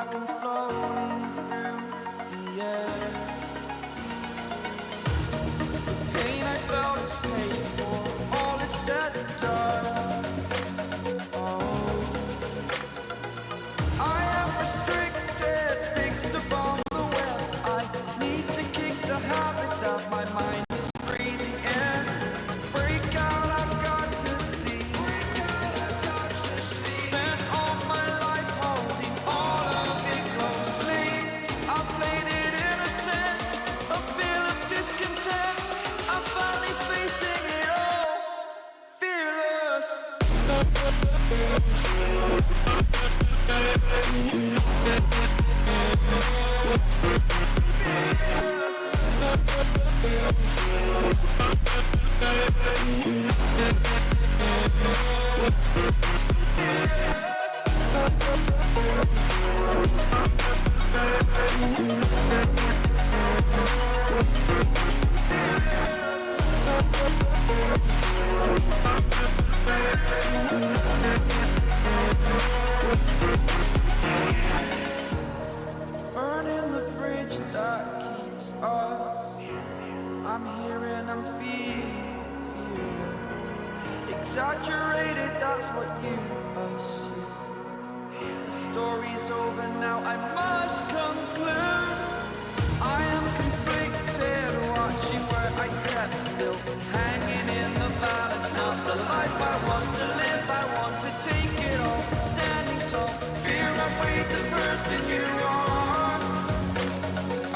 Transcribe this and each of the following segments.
like I'm floating through the air. The pain I felt is paid for, all is said and done. Oh, I am restricted, fixed upon the web. I need to kick the habit that my mind is breathing in. Break out, I've got to see. Spent all my life holding all of it closely. I played it innocent, a feel of discontent. I'm finally facing it all, fearless. Burning the bridge that keeps us. I'm here and I'm feeling fearless. Exaggerated, that's what you assume. The story's over now, I must conclude. I am conflicted, watching where I step still. Hanging in the balance, not the life I want to live. I want to take it all, standing tall. Fear I weighed the person you are.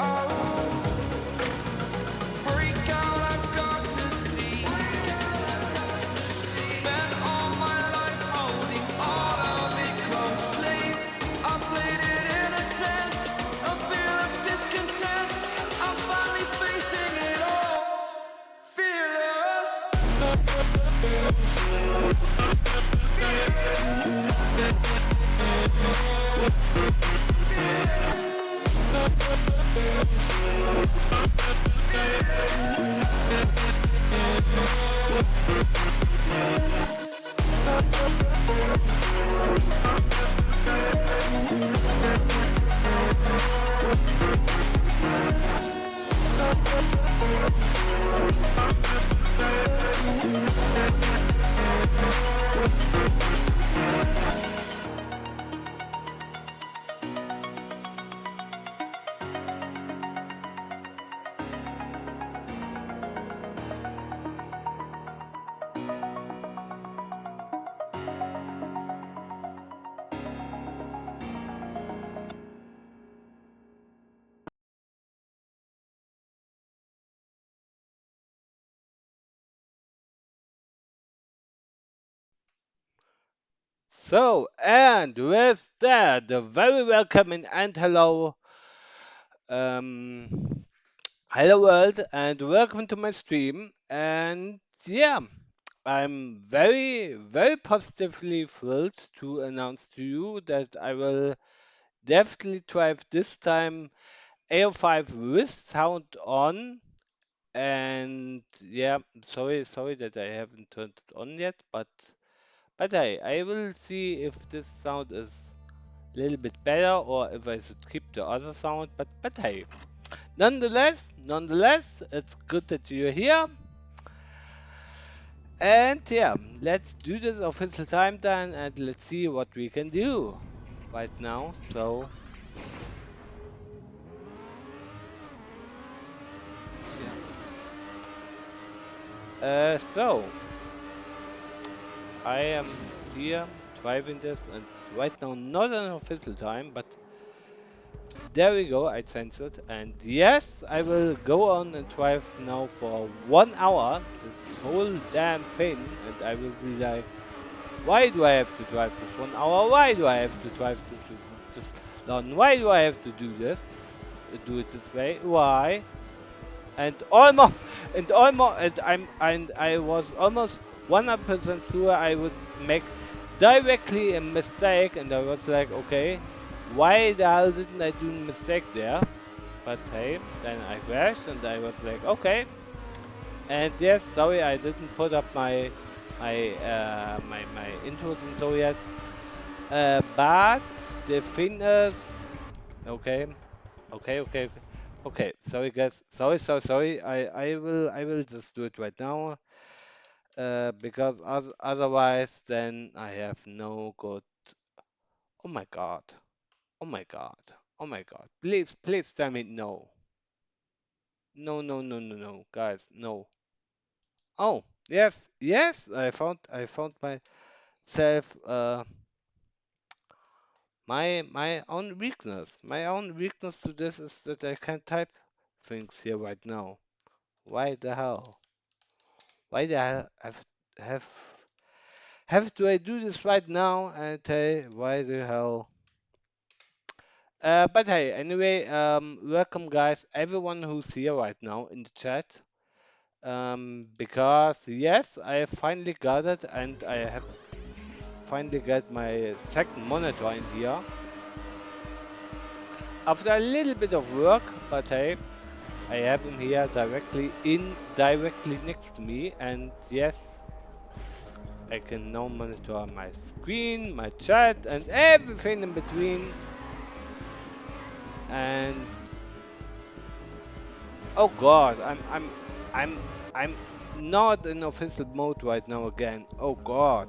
Oh, break out, I've got to see. Spent all my life holding all of it closely. I played it innocent, a feel of discontent. I'm finally facing it all, fearless. So, and with that, a very welcome and hello, um, hello world, and welcome to my stream. And yeah, I'm very positively thrilled to announce to you that I will definitely drive this time A05 with sound on. And yeah, sorry that I haven't turned it on yet, but hey, I will see if this sound is a little bit better or if I should keep the other sound. But hey, nonetheless, it's good that you're here. And yeah, let's do this official time then, and let's see what we can do right now. So yeah, so I am here driving this, and right now not an official time, but there we go, I changed it. And yes, I will go on and drive now for 1 hour, this whole damn thing. And I will be like, why do I have to drive this 1 hour? Why do I have to drive this long? Why do I have to do this? Do it this way? Why? And almost, and I was almost 100% sure I would make directly a mistake. And I was like, okay, why the hell didn't I do a mistake there? But hey, then I crashed and I was like, okay. And yes, sorry, I didn't put up my intros and so yet. But the thing is, Okay, okay, okay, okay. Okay, sorry guys. Sorry, sorry, sorry. I will just do it right now. Because otherwise then I have no good. Oh my God. Oh my God. Oh my God. Please, please tell me no. No, no, no, no, no, guys, no. Oh, yes, yes, I found myself my own weakness. My own weakness to this is that I can't type things here right now. Why the hell? Why the hell have have to I do this right now and tell why the hell? But hey, anyway, welcome guys, everyone who's here right now in the chat. Because yes, I finally got it and I have finally got my second monitor in here. After a little bit of work, but hey, I have him here directly next to me, and yes, I can now monitor my screen, my chat, and everything in between. And oh God, I'm not in official mode right now again. Oh God.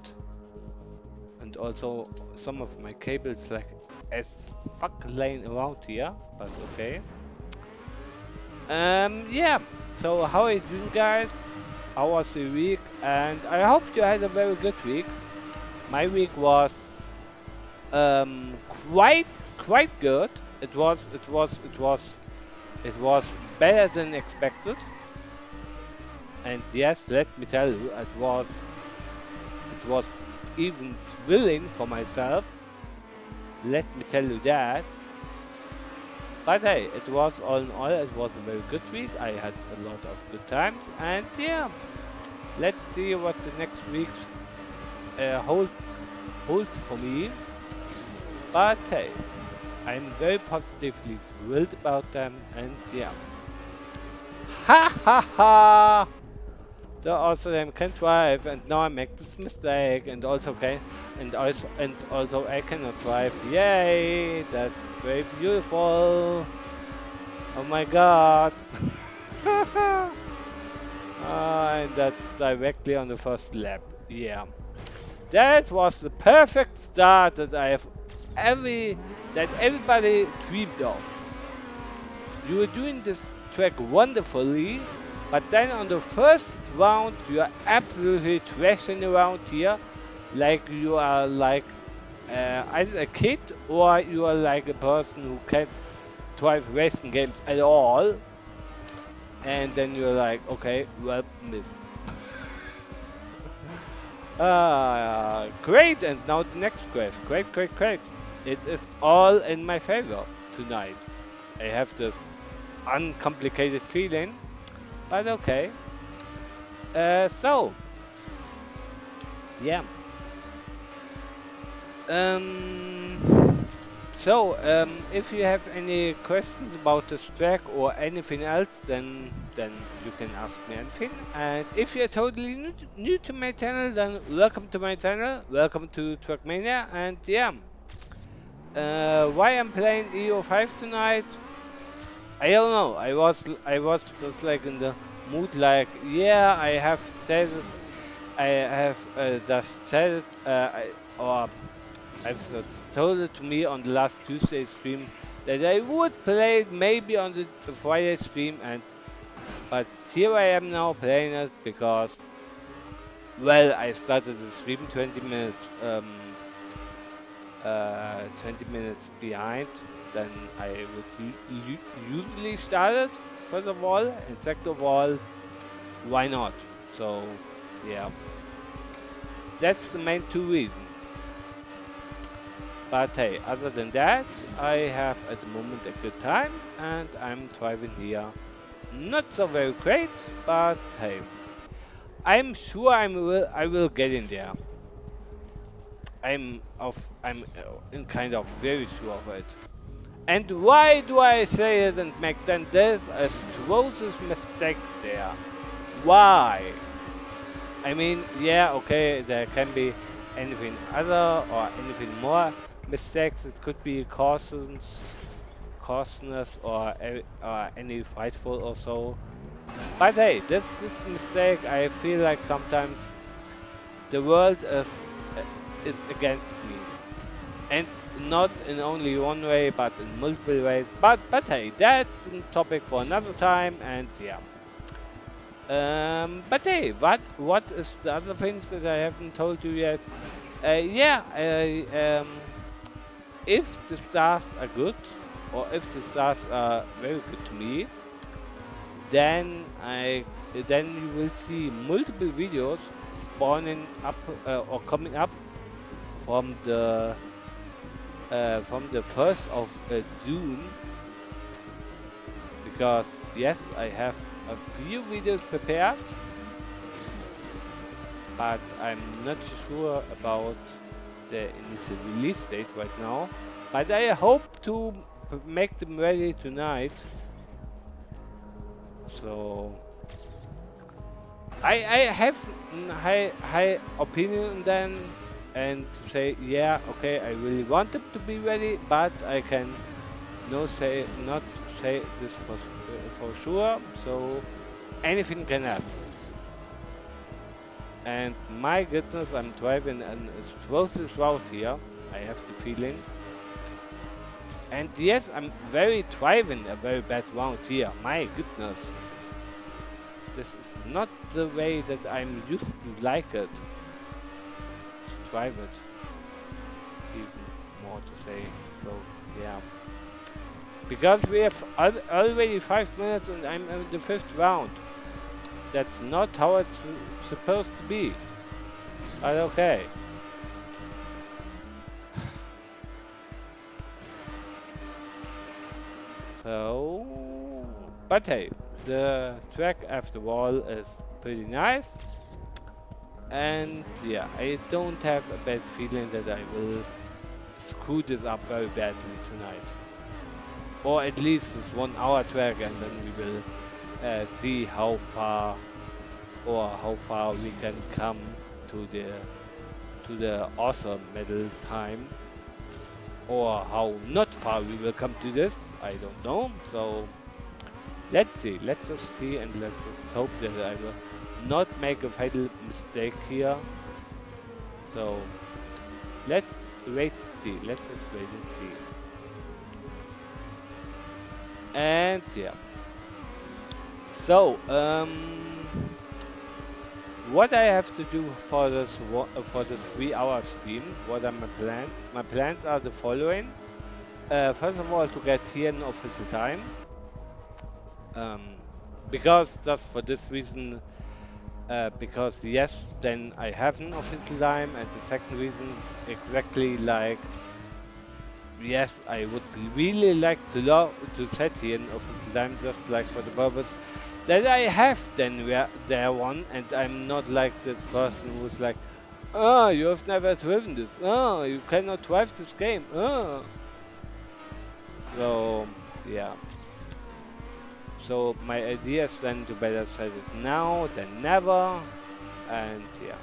And also some of my cables like as fuck laying around here, but okay. Yeah. So how are you doing, guys? How was the week? And I hope you had a very good week. My week was um quite quite good. It was better than expected. And yes, let me tell you, it was even thrilling for myself. Let me tell you that. But hey, it was all in all, it was a very good week. I had a lot of good times, and yeah, let's see what the next week holds for me. But hey, I'm very positively thrilled about them, and yeah, ha ha ha! So also I can drive, and now I make this mistake, and also and also I cannot drive. Yay! That's very beautiful. Oh my God! And that's directly on the first lap. Yeah. That was the perfect start every that everybody dreamed of. You were doing this track wonderfully, but then on the first round you are absolutely trashing around here, like you are like either a kid or you are like a person who can't drive racing games at all, and then you're like, okay, well, missed. Great, and now the next quest. Great, great, great. It is all in my favor tonight. I have this uncomplicated feeling, but okay. So, yeah. If you have any questions about this track or anything else, then you can ask me anything. And if you're totally new to my channel, then welcome to my channel. Welcome to Trackmania. And yeah, why I'm playing E05 tonight? I don't know. I was just like in the mood, like yeah, I have said this, I have just said it, or I've told it to me on the last Tuesday stream that I would play it maybe on the Friday stream, and but here I am now playing it because well, I started the stream 20 minutes behind than I would usually start it. First of all, and second of all, why not? So yeah, that's the main two reasons. But hey, other than that, I have at the moment a good time and I'm driving here. Not so very great, but hey, I'm sure I will get in there. I'm in kind of very sure of it. And why do I say it and make then this a atrocious mistake there? Why? I mean, yeah, okay, there can be anything other or anything more mistakes. It could be causes. coarseness or any frightful or so. But hey, this mistake, I feel like sometimes the world uh, is against me, and not in only one way, but in multiple ways. But hey, that's a topic for another time, and yeah. But hey, what is the other things that I haven't told you yet? Yeah, if the stars are good, or if the stars are very good to me, then then you will see multiple videos spawning up or coming up from the 1st of June, because yes, I have a few videos prepared, but I'm not sure about the initial release date right now. But I hope to make them ready tonight. So I have high opinion then, and to say yeah, okay, I really want them to be ready, but I can not say this for sure. So anything can happen. And my goodness, I'm driving an explosive route here. I have the feeling. And yes, I'm very driving a very bad route here. My goodness. This is not the way that I'm used to like it. To drive it. Even more to say. So, yeah. Because we have already 5 minutes and I'm in the 5th round. That's not how it's supposed to be. But okay. So, but hey, the track after all is pretty nice, and yeah, I don't have a bad feeling that I will screw this up very badly tonight, or at least this 1 hour track, and then we will see how far we can come to the awesome medal time, or how not far we will come to this. I don't know. So let's see. Let's just see, and let's just hope that I will not make a fatal mistake here. So let's wait and see. Let's just wait and see. And yeah. So what I have to do for this 3 hour stream? What are my plans? My plans are the following. First of all, to get here an official time. Um, because just for this reason, because yes, then I have an official time, and the second reason is exactly like yes, I would really like to set here an official time, just like for the purpose that I have then there one, and I'm not like this person who's like, oh, you have never driven this, oh, you cannot drive this game, oh. So yeah. So my idea is then to better set it now than never, and yeah.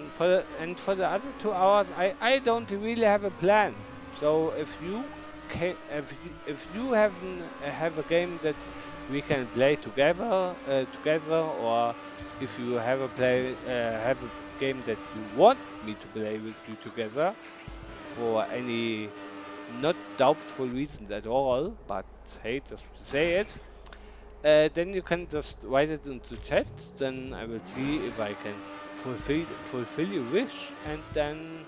For the other 2 hours, I don't really have a plan. So if you have a game that we can play together, or if you have a game that you want me to play with you together for any not doubtful reasons at all, but hey, just to say it, then you can just write it into chat. Then I will see if I can fulfill your wish, and then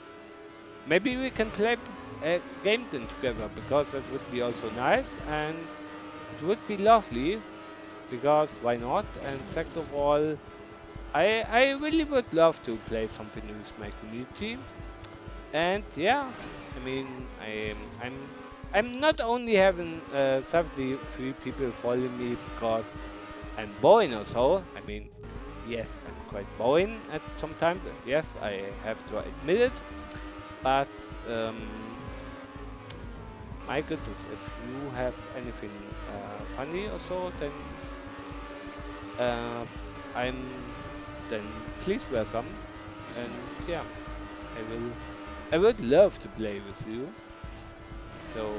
maybe we can play a game then together, because that would be also nice, and it would be lovely, because why not? And second of all, I really would love to play something with my community. And yeah, I mean, I'm not only having 73 people following me because I'm boring or so. I mean, yes, I'm quite boring at sometimes, and yes, I have to admit it. But my goodness, if you have anything funny or so, then uh, I'm then please welcome, and yeah, I will I would love to play with you. So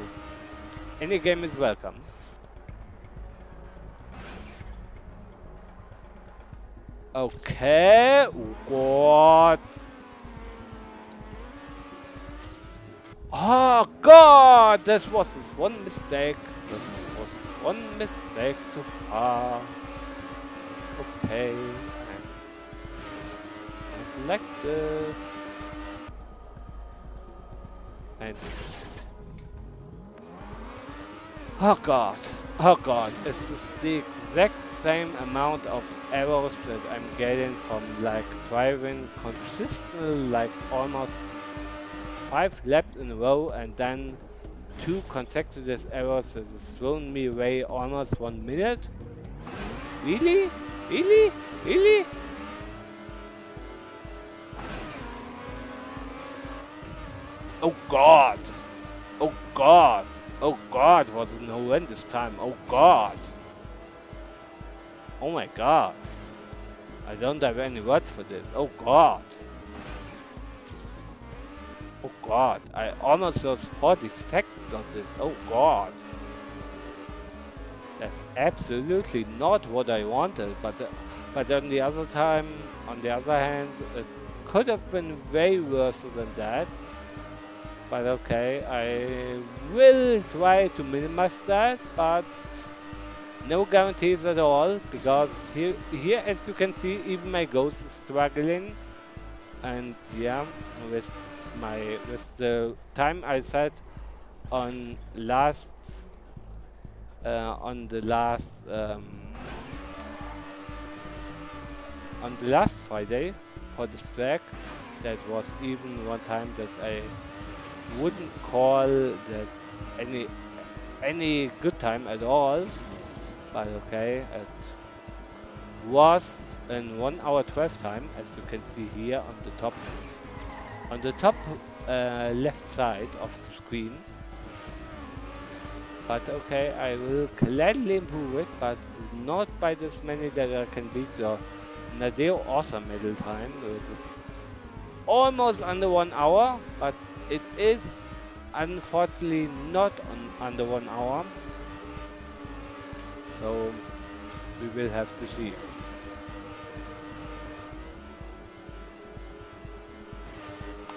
any game is welcome. Okay, what? Oh God, this one mistake. This was one mistake too far. Okay, and not like this. And oh God, is this the exact same amount of errors that I'm getting from like driving consistently like almost 5 laps in a row and then 2 consecutive errors that has thrown me away almost 1 minute? Really? Really? Really? Oh God! Oh God! Oh God, was it no end this time? Oh God! Oh my God! I don't have any words for this. Oh God! Oh God! I almost lost 40 seconds on this. Oh God! That's absolutely not what I wanted. But on the other time, on the other hand, it could have been way worse than that. But okay, I will try to minimize that, but no guarantees at all, because here as you can see, even my ghost is struggling. And yeah, with the time I set on last on the last Friday for this track, that was even one time that I wouldn't call that any good time at all. But okay, it was in 1 hour 12 time, as you can see here on the top left side of the screen. But okay, I will gladly improve it, but not by this many that I can beat the Nadeo awesome medal time, which is almost under 1 hour, but it is unfortunately not under 1 hour. So we will have to see.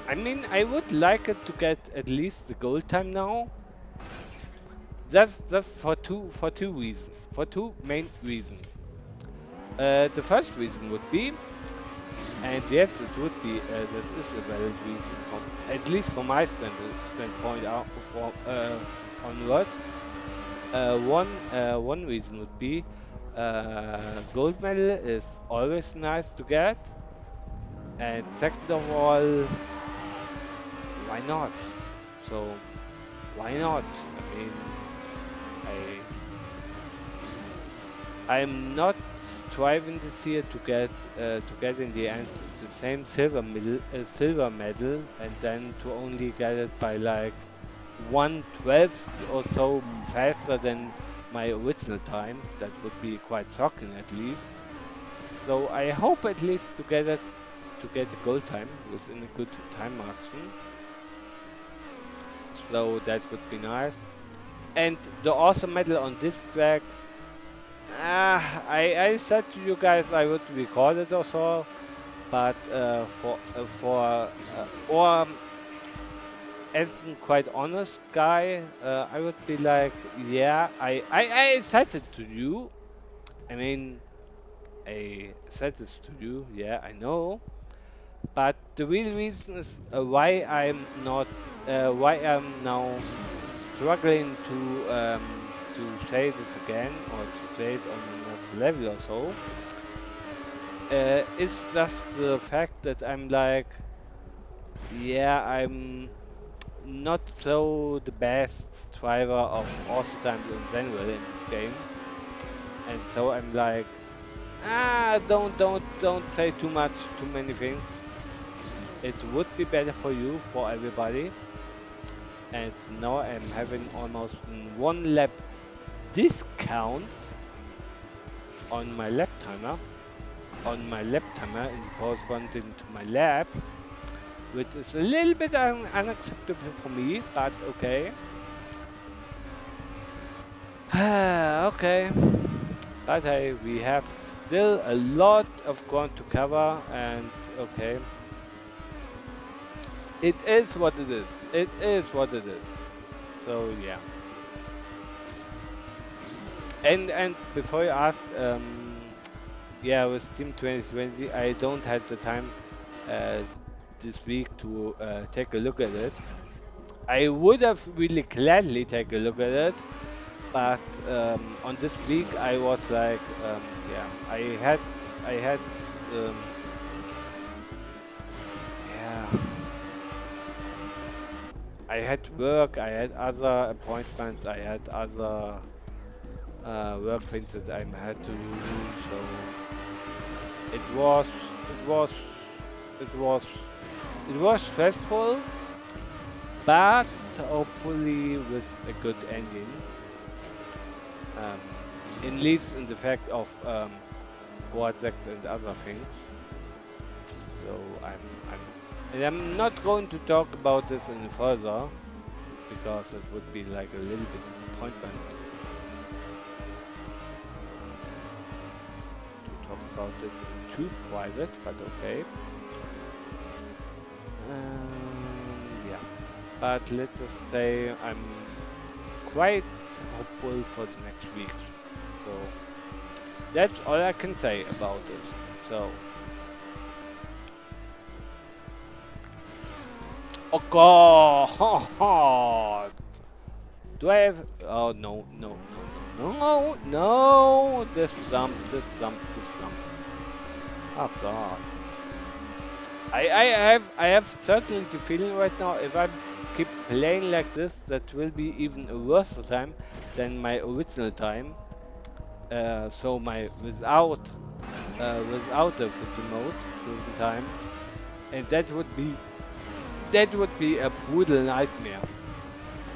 I mean, I would like it to get at least the gold time now. That's for two reasons, for two main reasons. The first reason would be, and yes, it would be, this is a valid reason from at least from my standpoint out for onward. One reason would be gold medal is always nice to get, and second of all, why not? So why not? I mean, I'm not striving this year to get in the end the same silver medal, and then to only get it by like 1/12 or so faster than my original time. That would be quite shocking at least. So I hope at least to get the gold time within a good time margin. So that would be nice. And the awesome medal on this track, I said to you guys I would record it or so, but or as a quite honest guy, I would be like, yeah, I said it to you. I mean, I said this to you. Yeah, I know. But the real reason is why I'm now struggling to say this again or to say it on another level or so. It's just the fact that I'm like, yeah, I'm not so the best driver of all the times in general in this game, and so I'm like, don't say too many things. It would be better for you, for everybody. And now I'm having almost an 1 lap discount on my lap timer, in corresponding to my laps. which is a little bit unacceptable for me, but okay. Okay. But hey, we have still a lot of ground to cover, and okay. It is what it is. It is what it is. So yeah. And before you ask, yeah, with Team 2020, I don't have the time uh, this week to take a look at it. I would have really gladly take a look at it, but on this week I was like, yeah, I had, um, yeah, I had work, I had other appointments, I had other work things that I had to do, so it was, it was, it was, it was stressful, but hopefully with a good ending. Um, at least in the fact of projects and other things. So and I'm not going to talk about this any further because it would be like a little bit disappointment to talk about this in too private, but okay. Yeah, but let's just say I'm quite hopeful for the next weeks. So that's all I can say about this. So, oh God! Do I have? Oh no, no, no, no, no, no! This jump, this jump, this jump. Oh God! I have certainly the feeling right now if I keep playing like this, that will be even a worse time than my original time. So my without the frozen mode, frozen time, and that would be a brutal nightmare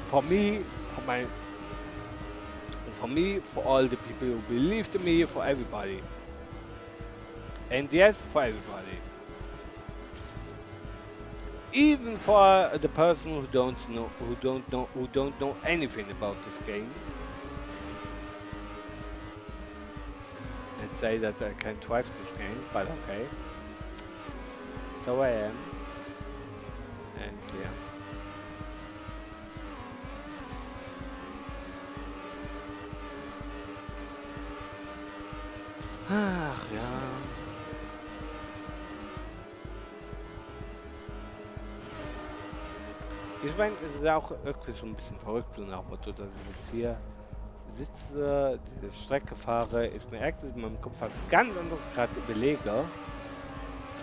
for me, for me, for all the people who believed in me, for everybody. And yes, for everybody. Even for the person who don't know anything about this game and say that I can drive this game, but okay. So I am. And yeah. Ach ja. Ich meine, es ist ja auch irgendwie so ein bisschen verrückt, so nach dem Motto, dass ich jetzt hier sitze, diese Strecke fahre, ist mir eigentlich in meinem Kopf was ganz anderes gerade überlege.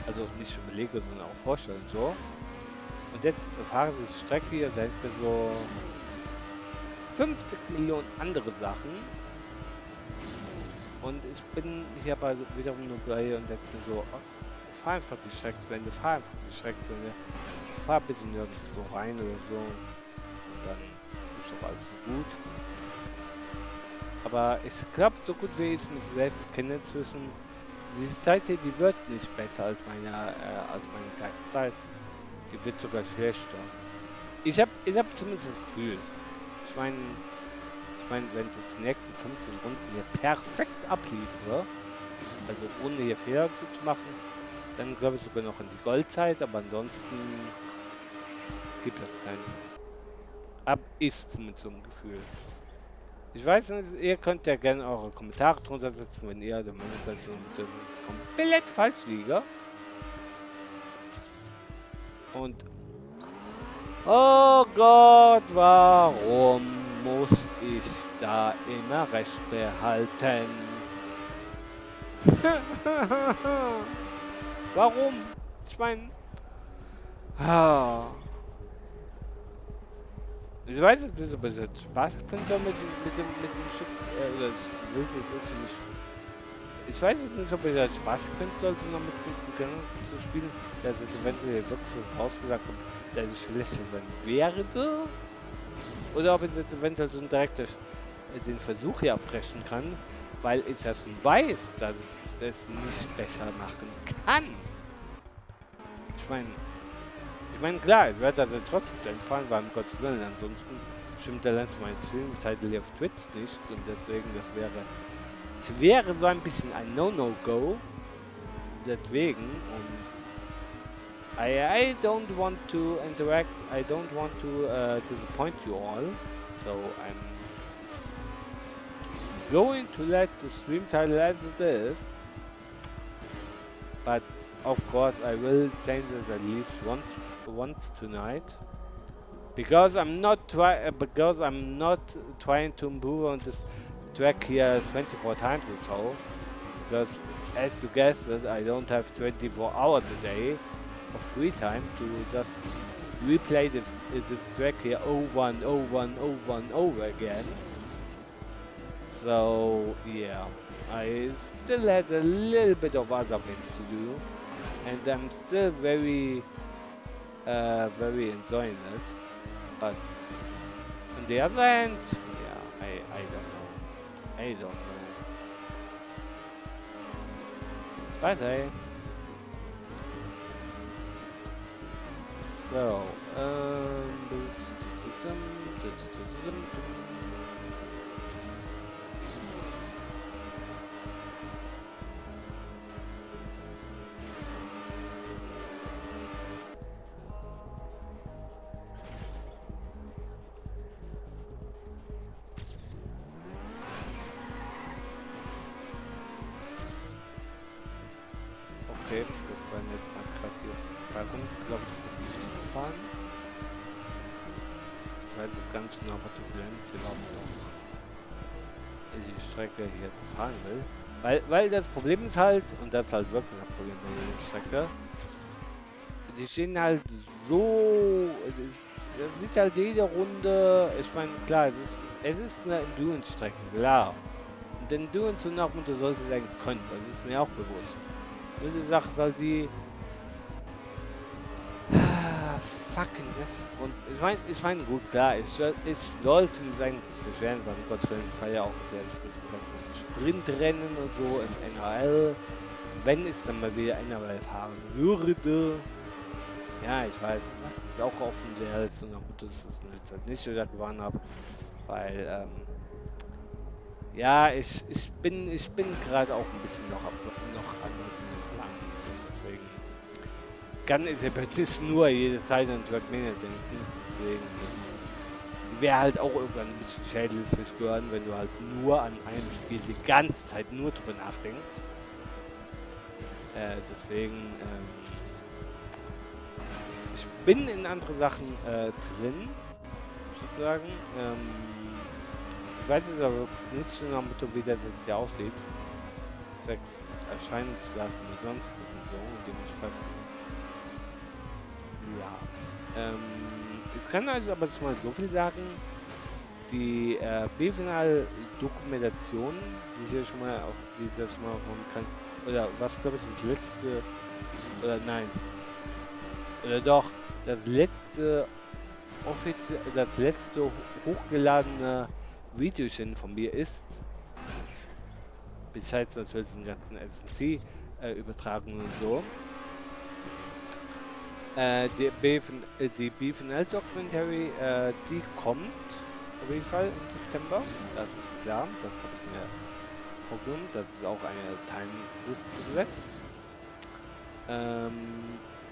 Also nicht überlege, sondern auch vorstellen so. Und jetzt fahre ich die Strecke hier, da denke mir so 50 Millionen andere Sachen. Und ich bin hier aber wiederum nur bei und denke mir so, oh, fahr einfach die Strecke zu Ende, fahr einfach die Strecke zu Ende. Fahr bitte nirgendwo rein oder so. Und dann ist doch alles so gut. Aber ich glaube, so gut wie ich mich selbst kenne inzwischen, diese Zeit hier, die wird nicht besser als meine Geistzeit. Die wird sogar schlechter. Ich hab zumindest das Gefühl. Ich meine, wenn es jetzt die nächsten 15 Runden hier perfekt abliefere, also ohne hier Fehler zu machen, dann glaube ich sogar noch in die Goldzeit, aber ansonsten gibt es keinen. Ist mit so einem Gefühl. Ich weiß nicht, ihr könnt ja gerne eure Kommentare drunter setzen, wenn ihr der Meinung seid, dass ich komplett falsch liege. Und oh Gott, warum muss ich da immer recht behalten? Warum? Ich meine, ah, ich weiß jetzt nicht, ob es jetzt Spaß finden soll mit dem Stück, oder ich will es jetzt irgendwie nicht. Ich weiß jetzt nicht, ob ich das Spaß finden soll, so noch mit Beginn zu spielen, dass es eventuell wirklich so vorausgesagt kommt, dass ich schlechter sein werde. Oder ob ich jetzt eventuell so direkt den Versuch hier abbrechen kann, weil ich ja schon weiß, dass es das nicht besser machen kann. Ich meine, Ich meine, klar, ich werde da trotzdem zu entfahren, weil um Gottes Willen, ansonsten stimmt der letzte mein Stream-Titel hier auf Twitch nicht und deswegen, es wäre so ein bisschen ein No-No-Go, deswegen und I don't want to interact, I don't want to disappoint you all, so I'm going to let the stream title as it is, but of course I will change it at least once tonight. Because I'm not trying to improve on this track here 24 times or so. Because as you guessed it, I don't have 24 hours a day of free time to just replay this track here over and over and over and over again. So yeah, I still had a little bit of other things to do, and I'm still very enjoying it. But on the other hand, yeah, I don't know. I don't know. But hey. So, okay, das waren jetzt mal gerade hier 2 Runden, glaube ich, gefahren. Ich weiß nicht ganz genau, was du für Lenz überhaupt noch die Strecke hier fahren will. Weil das Problem ist halt, und das ist halt wirklich das Problem bei der Strecke, die stehen halt so, das sieht halt jede Runde, ich meine, klar, es ist eine Endurance-Strecke, klar. Und Endurance und auch du sollst es eigentlich können, das ist mir auch bewusst. Nur die Sache ist halt die, fucking 6 Runden. Ich meine, gut, klar, ich sollte mich eigentlich nicht beschweren, weil um Gottes Willen, ich fahre ja auch der Sprintrennen und so im NHL. Wenn es dann mal wieder NHL fahren würde. Ja, ich weiß, das ist auch offen, der jetzt und das ist in letzter Zeit nicht wieder gewonnen habe. Weil, ja, ich bin gerade auch ein bisschen noch andere Dinge planen. Deswegen kann ich ja nicht nur jede Zeit an Trackmania denken. Deswegen wäre halt auch irgendwann ein bisschen schädlich fürs Gehirn, wenn du halt nur an einem Spiel die ganze Zeit nur drüber nachdenkst. Deswegen, ich bin in andere Sachen drin, sozusagen. Ich weiß jetzt aber nicht so nach Motto, wie das jetzt hier aussieht. Zwecks Erscheinungsdaten und sonst was und so. Und dementsprechend, ja. Ich kann euch aber schon mal so viel sagen. Die B-Final-Dokumentation, die ich ja schon mal auf dieses Mal machen kann, oder was glaube ich das letzte, oder nein, oder doch, das letzte hochgeladene Videochen von mir ist, besides natürlich den ganzen SNC-Übertragungen und so, die B-Final Documentary, die kommt auf jeden Fall im September, das ist klar, das habe ich mir vorgenommen, das ist auch eine Timefrist gesetzt.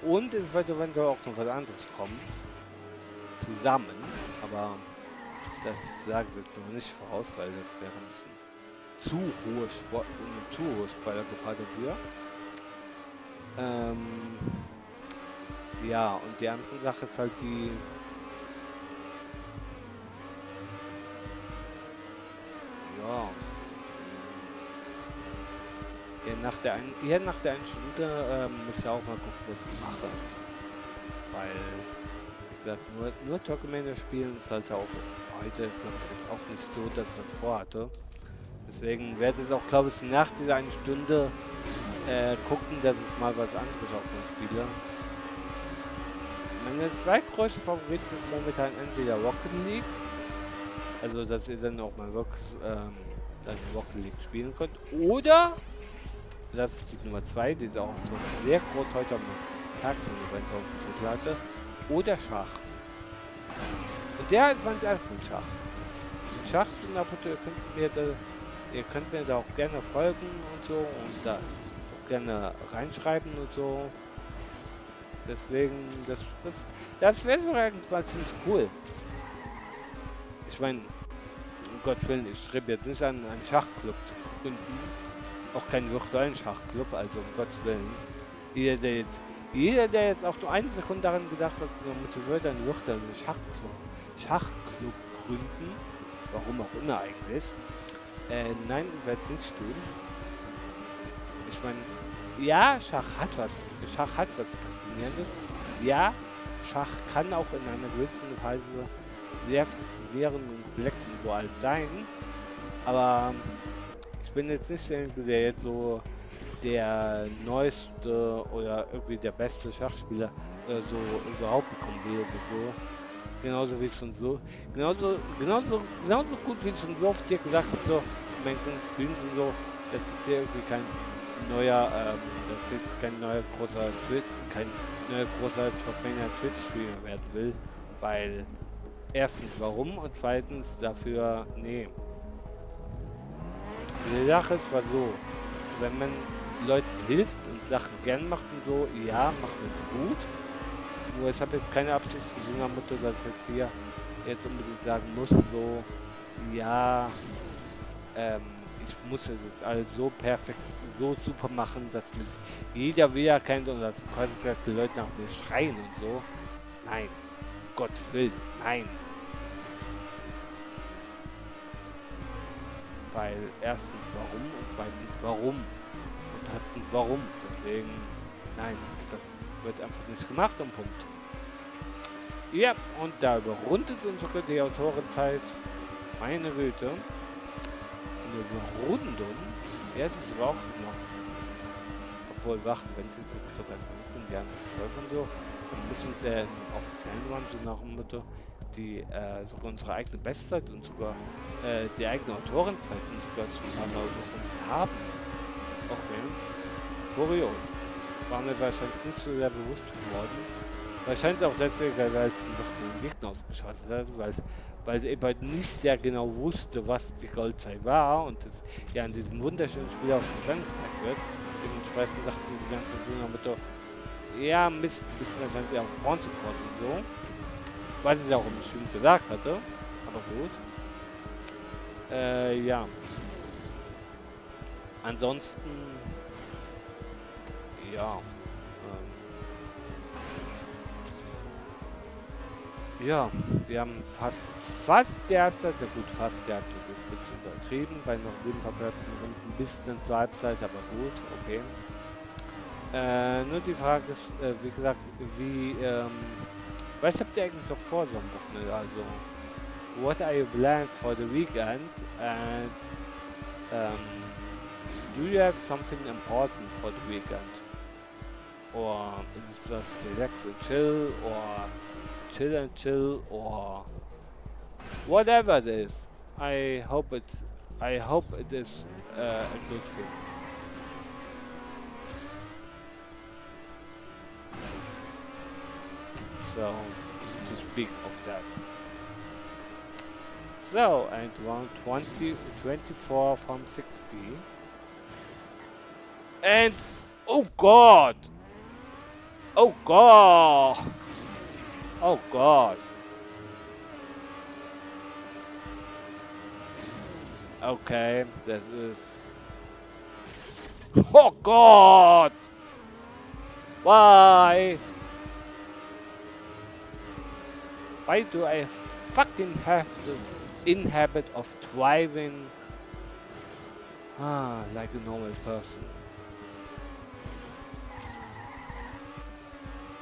Und es wird eventuell auch noch was anderes kommen, zusammen, aber das sage ich jetzt noch nicht voraus, weil das wäre ein bisschen eine zu hohe Spoilergefahr dafür. Ja, und die andere Sache ist halt die, ja, nach der einen Stunde muss ja auch mal gucken, was ich mache. Weil, wie gesagt, nur Trackmania spielen ist halt auch heute, glaube ich, jetzt auch nicht so, dass ich das vorhatte. Deswegen werde ich auch, glaube ich, nach dieser einen Stunde gucken, dass ich mal was anderes auch mal spiele. Meine zwei größten Favoriten ist momentan entweder Rocket League, also dass ihr dann auch mal wirklich dann Rocket League spielen könnt, oder das ist die Nummer 2, die ist auch so sehr groß heute am Tag zum Event auf dem Zettel hatte. oder Schach. Und der ist mein Erstpunkt Schach. Schach sind ab und zu, ihr könnt mir da auch gerne folgen und so und da auch gerne reinschreiben und so. Deswegen, das wäre so eigentlich mal ziemlich cool. Ich meine, um Gottes Willen, ich strebe jetzt nicht an, einen Schachclub zu gründen. Auch keinen virtuellen Schachclub, also um Gottes Willen. Jeder, der jetzt auch nur eine Sekunde daran gedacht hat, so würde einen virtuellen Schachclub gründen, warum auch immer eigentlich. Nein, ich werde es nicht tun. Ich meine, ja, Schach hat was Faszinierendes. Ja, Schach kann auch in einer gewissen Weise sehr faszinierend und komplex und so alles sein. Aber ich bin jetzt nicht derjenige, der jetzt so der neueste oder irgendwie der beste Schachspieler oder so überhaupt bekommen will oder so. Genauso wie es schon so, genauso gut wie ich schon so oft dir gesagt habe, so in meinen Streams und so, dass jetzt hier irgendwie dass jetzt kein neuer großer Trackmania Twitch-Streamer werden will, weil erstens warum und zweitens dafür, nee. Die Sache ist zwar so, wenn man Leuten hilft und Sachen gern macht und so, ja, macht man es gut. Nur ich habe jetzt keine Absicht in so einer Motto, dass ich jetzt hier jetzt unbedingt sagen muss, so, ja, ich muss das jetzt alles so perfekt, so super machen, dass mich jeder wieder kennt und dass quasi die Leute nach mir schreien und so. Nein, Gottes Willen, nein. Weil erstens warum und zweitens warum und drittens warum. Deswegen, nein, das wird einfach nicht gemacht und Punkt. Ja, und da überrundet unsere die Autorenzeit, meine Güte, eine Überrundung, jetzt ist es auch noch, obwohl, warte, wenn es jetzt Viertel sind, die haben es 12 und so, dann muss uns ja im offiziellen One so nach dem Motto sogar unsere eigene Bestzeit und sogar die eigene Autorenzeit und sogar zum Mal überrundet haben. Okay, kurios. War mir wahrscheinlich nicht so sehr bewusst geworden. Wahrscheinlich auch deswegen, weil es einfach den Gegner ausgeschaltet hat, weil es eben halt nicht der genau wusste, was die Goldzeit war und das ja in diesem wunderschönen Spiel auch das angezeigt wird. Dementsprechend sagten die ganzen Söhne mit ja, Mist, du bist wahrscheinlich eher auf Bronze geworden und so. Was ich auch bestimmt gesagt hatte, aber gut. Ja. Ansonsten, ja. Ja, wir haben fast die Halbzeit, na gut, fast die Halbzeit ist ein bisschen übertrieben, bei noch 7 verbleibenden Runden bis dann zur Halbzeit, aber gut, okay. Nur die Frage ist, wie gesagt, was habt ihr eigentlich noch vor so am Wochenende? Also, what are your plans for the weekend? And do you have something important for the weekend? Or is it just relax and chill, or chill and chill, or whatever it is? I hope it is a good thing. So, to speak of that. So, and round 24 from 60. And, oh God! Oh God! Oh God! Okay, this is... Oh God! Why? Why do I fucking have this habit of driving like a normal person?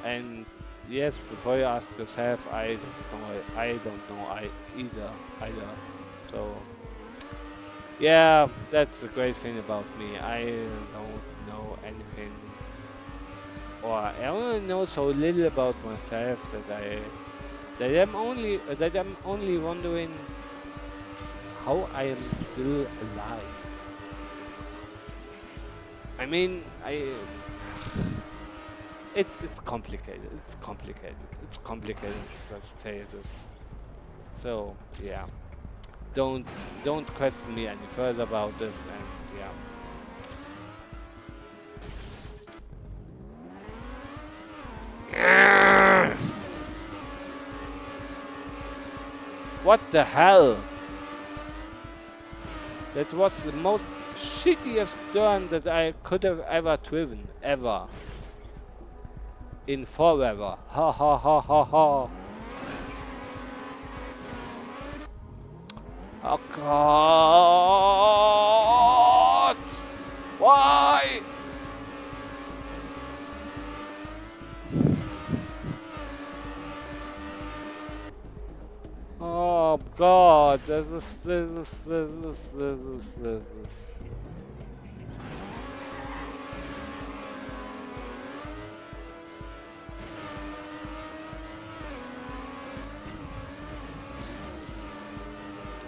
And yes, before you ask yourself, I don't know either. So yeah, that's the great thing about me. I don't know anything, or I only know so little about myself that I'm only wondering how I am still alive. I mean, it's complicated. It's complicated. It's complicated to just say this. So yeah, don't don't question me any further about this. And yeah. What the hell? That was the most shittiest turn that I could have ever driven, ever. In forever. Ha ha ha ha ha. Oh God! Why? Oh God! This is.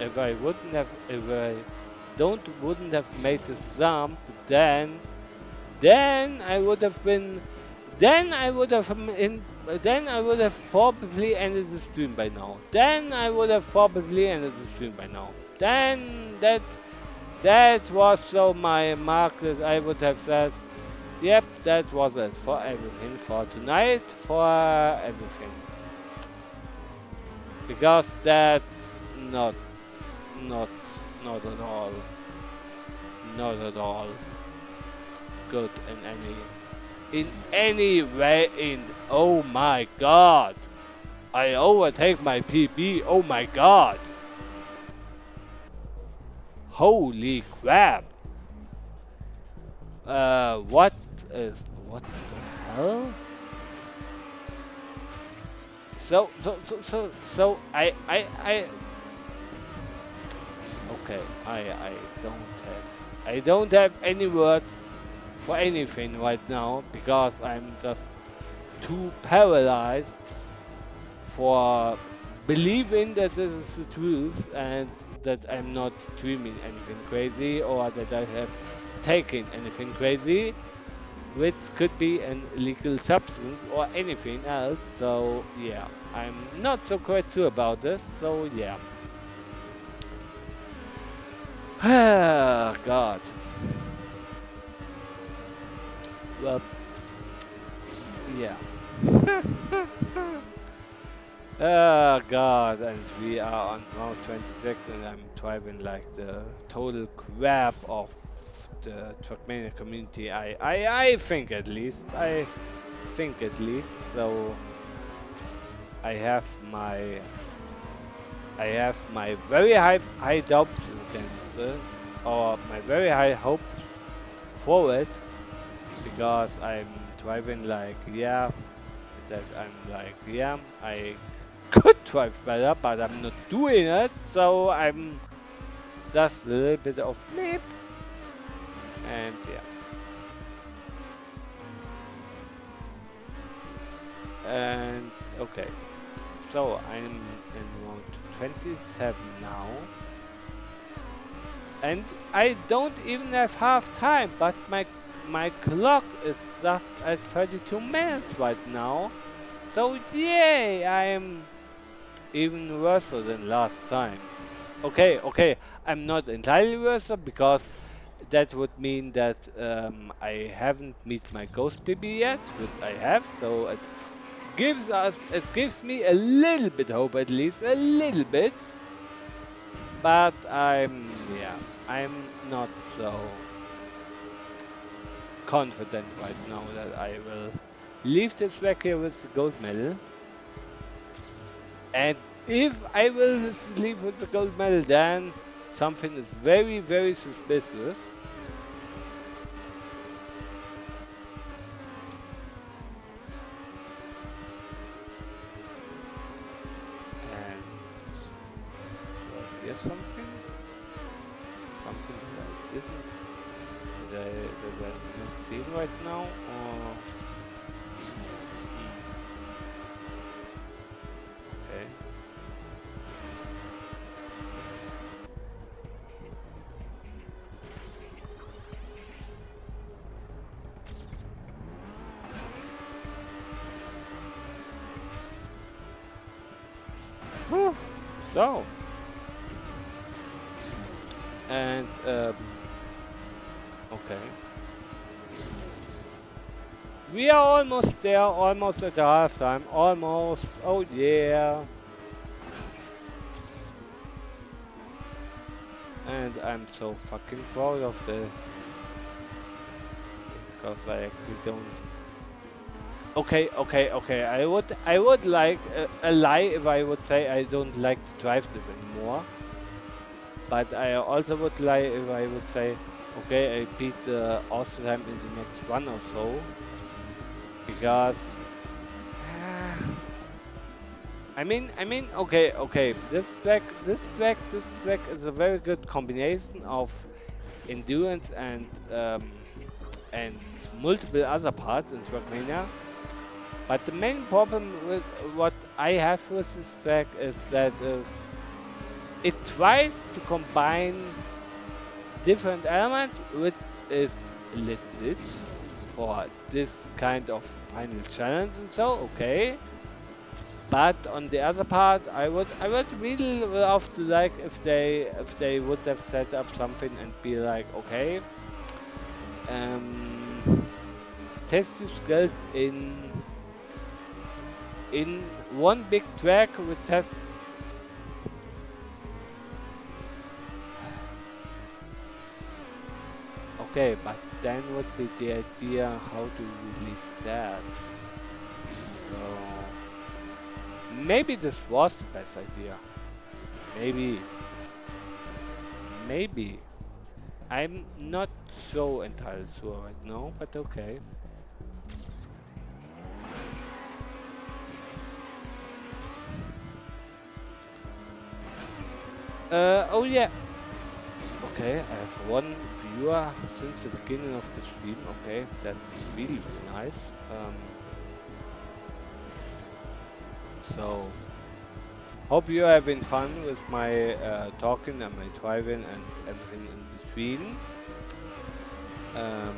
If I wouldn't have made this jump, then I would have been, then I would have then I would have probably ended the stream by now. Then I would have probably ended the stream by now. Then that was so my mark that I would have said, yep, that was it for everything for tonight, for everything. Because that's not, not at all, not at all good in any way. In oh my God, I overtake my PB. Oh my God, holy crap! What what the hell? So I okay, I don't have any words for anything right now because I'm just too paralyzed for believing that this is the truth and that I'm not dreaming anything crazy or that I have taken anything crazy, which could be an illegal substance or anything else. So yeah, I'm not so quite sure about this. So yeah. God. Well, yeah. Oh God, and we are on round 26 and I'm driving like the total crap of the Trackmania community. I think at least. I think at least. So I have my I have my very high doubts against it, or my very high hopes for it, because I'm driving like yeah, that I'm like yeah, I could drive better, but I'm not doing it, so I'm just a little bit of bleep, and yeah, and okay, so I'm in round 27 now, and I don't even have half time, but my clock is just at 32 minutes right now, so yay, I'm even worse than last time. Okay, I'm not entirely worse because that would mean that I haven't met my ghost PB yet, which I have, so it gives me a little bit hope, at least a little bit, but I'm not so confident right now that I will leave this track here with the gold medal. And if I will leave with the gold medal, then something is very suspicious. And do I hear something? Something that I didn't, that I not seen right now? Or okay. Whew. So, and okay, we are almost there, almost at the halftime, almost. Oh yeah, and I'm so fucking proud of this because I actually don't. Okay. I would like a lie if I would say I don't like to drive this anymore. But I also would lie if I would say, okay, I beat the Austin time in the next run or so, because okay. This track is a very good combination of endurance and multiple other parts in Trackmania. But the main problem with what I have with this track is that it tries to combine different elements, which is legit for this kind of final challenge and so okay. But on the other part, I would really love to like if they would have set up something and be like okay, um, test your skills in one big track which has okay, but then would be the idea how to release that. So maybe this was the best idea. Maybe, maybe. I'm not so entirely sure right now, but okay. Oh yeah. Okay, I have one viewer since the beginning of the stream. Okay, that's really, really nice. So hope you're having fun with my talking and my driving and everything in between. Um,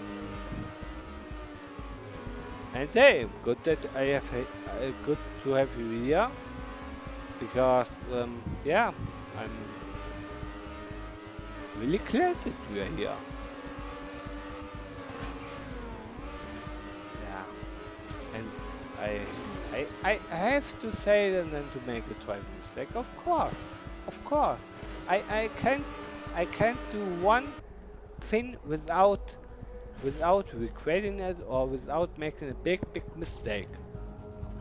and hey, good that good to have you here because yeah, I'm really glad that you are here. Yeah, and I I have to say it and then to make a driving mistake. Of course. I can't do one thing without regretting it or without making a big mistake.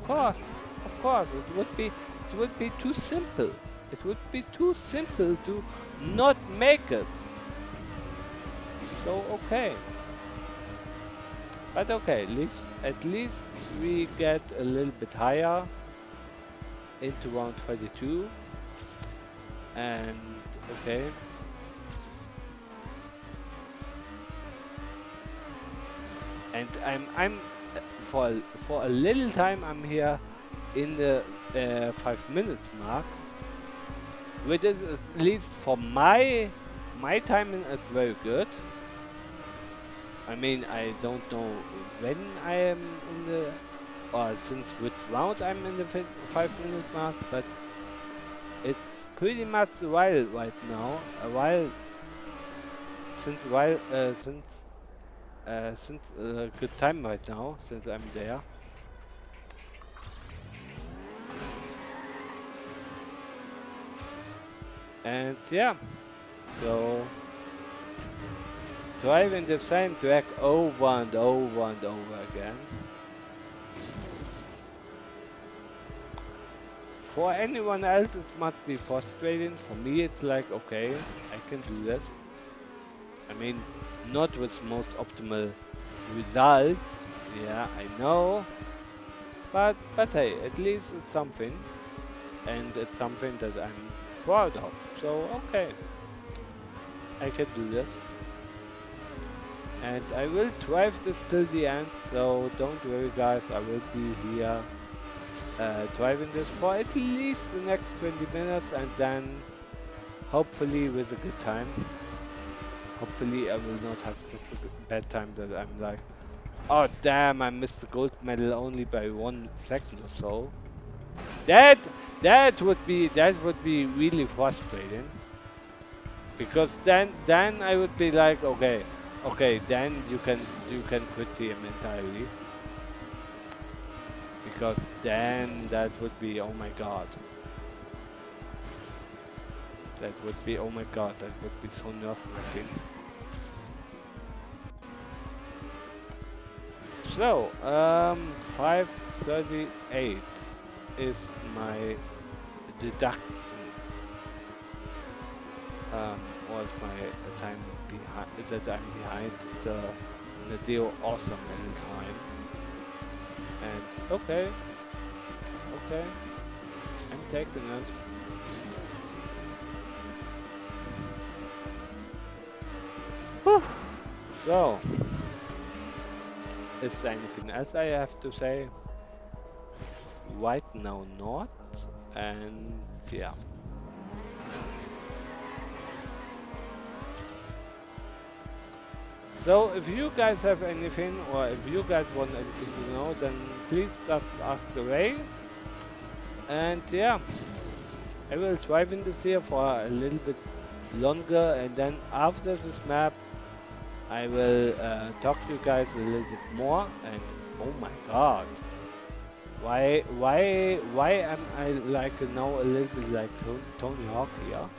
Of course, it would be too simple. It would be too simple to not make it. So okay, but okay, at least we get a little bit higher into round 32, and okay, and I'm for a little time I'm here in the 5 minutes mark, which is at least for my timing is very good. I mean, I don't know when I am in the or since which round I'm in the 5 minute mark, but it's pretty much a while right now. A while since a good time right now since I'm there. And yeah, so driving the same track over and over and over again. For anyone else, it must be frustrating. For me, it's like, okay, I can do this. I mean, not with most optimal results. Yeah, I know. But hey, at least it's something, and it's something that I'm proud of. So okay, I can do this, and I will drive this till the end. So don't worry, guys. I will be here driving this for at least the next 20 minutes, and then hopefully with a good time. Hopefully I will not have such a bad time that I'm like, oh damn, I missed the gold medal only by 1 second or so. That that would be really frustrating because then I would be like, okay, then you can quit the game entirely because then that would be, oh my god, that would be so nerve wracking. So 538 is my deduction. Was my time behind that I'm behind the deal awesome in time. And okay, I'm taking it. Whew. So, is there anything else I have to say? Right now, not. And yeah. So, if you guys have anything, or if you guys want anything to know, then please just ask away. And yeah, I will drive in this here for a little bit longer, and then after this map, I will talk to you guys a little bit more. And oh my god, why am I like now a little bit like Tony Hawk here?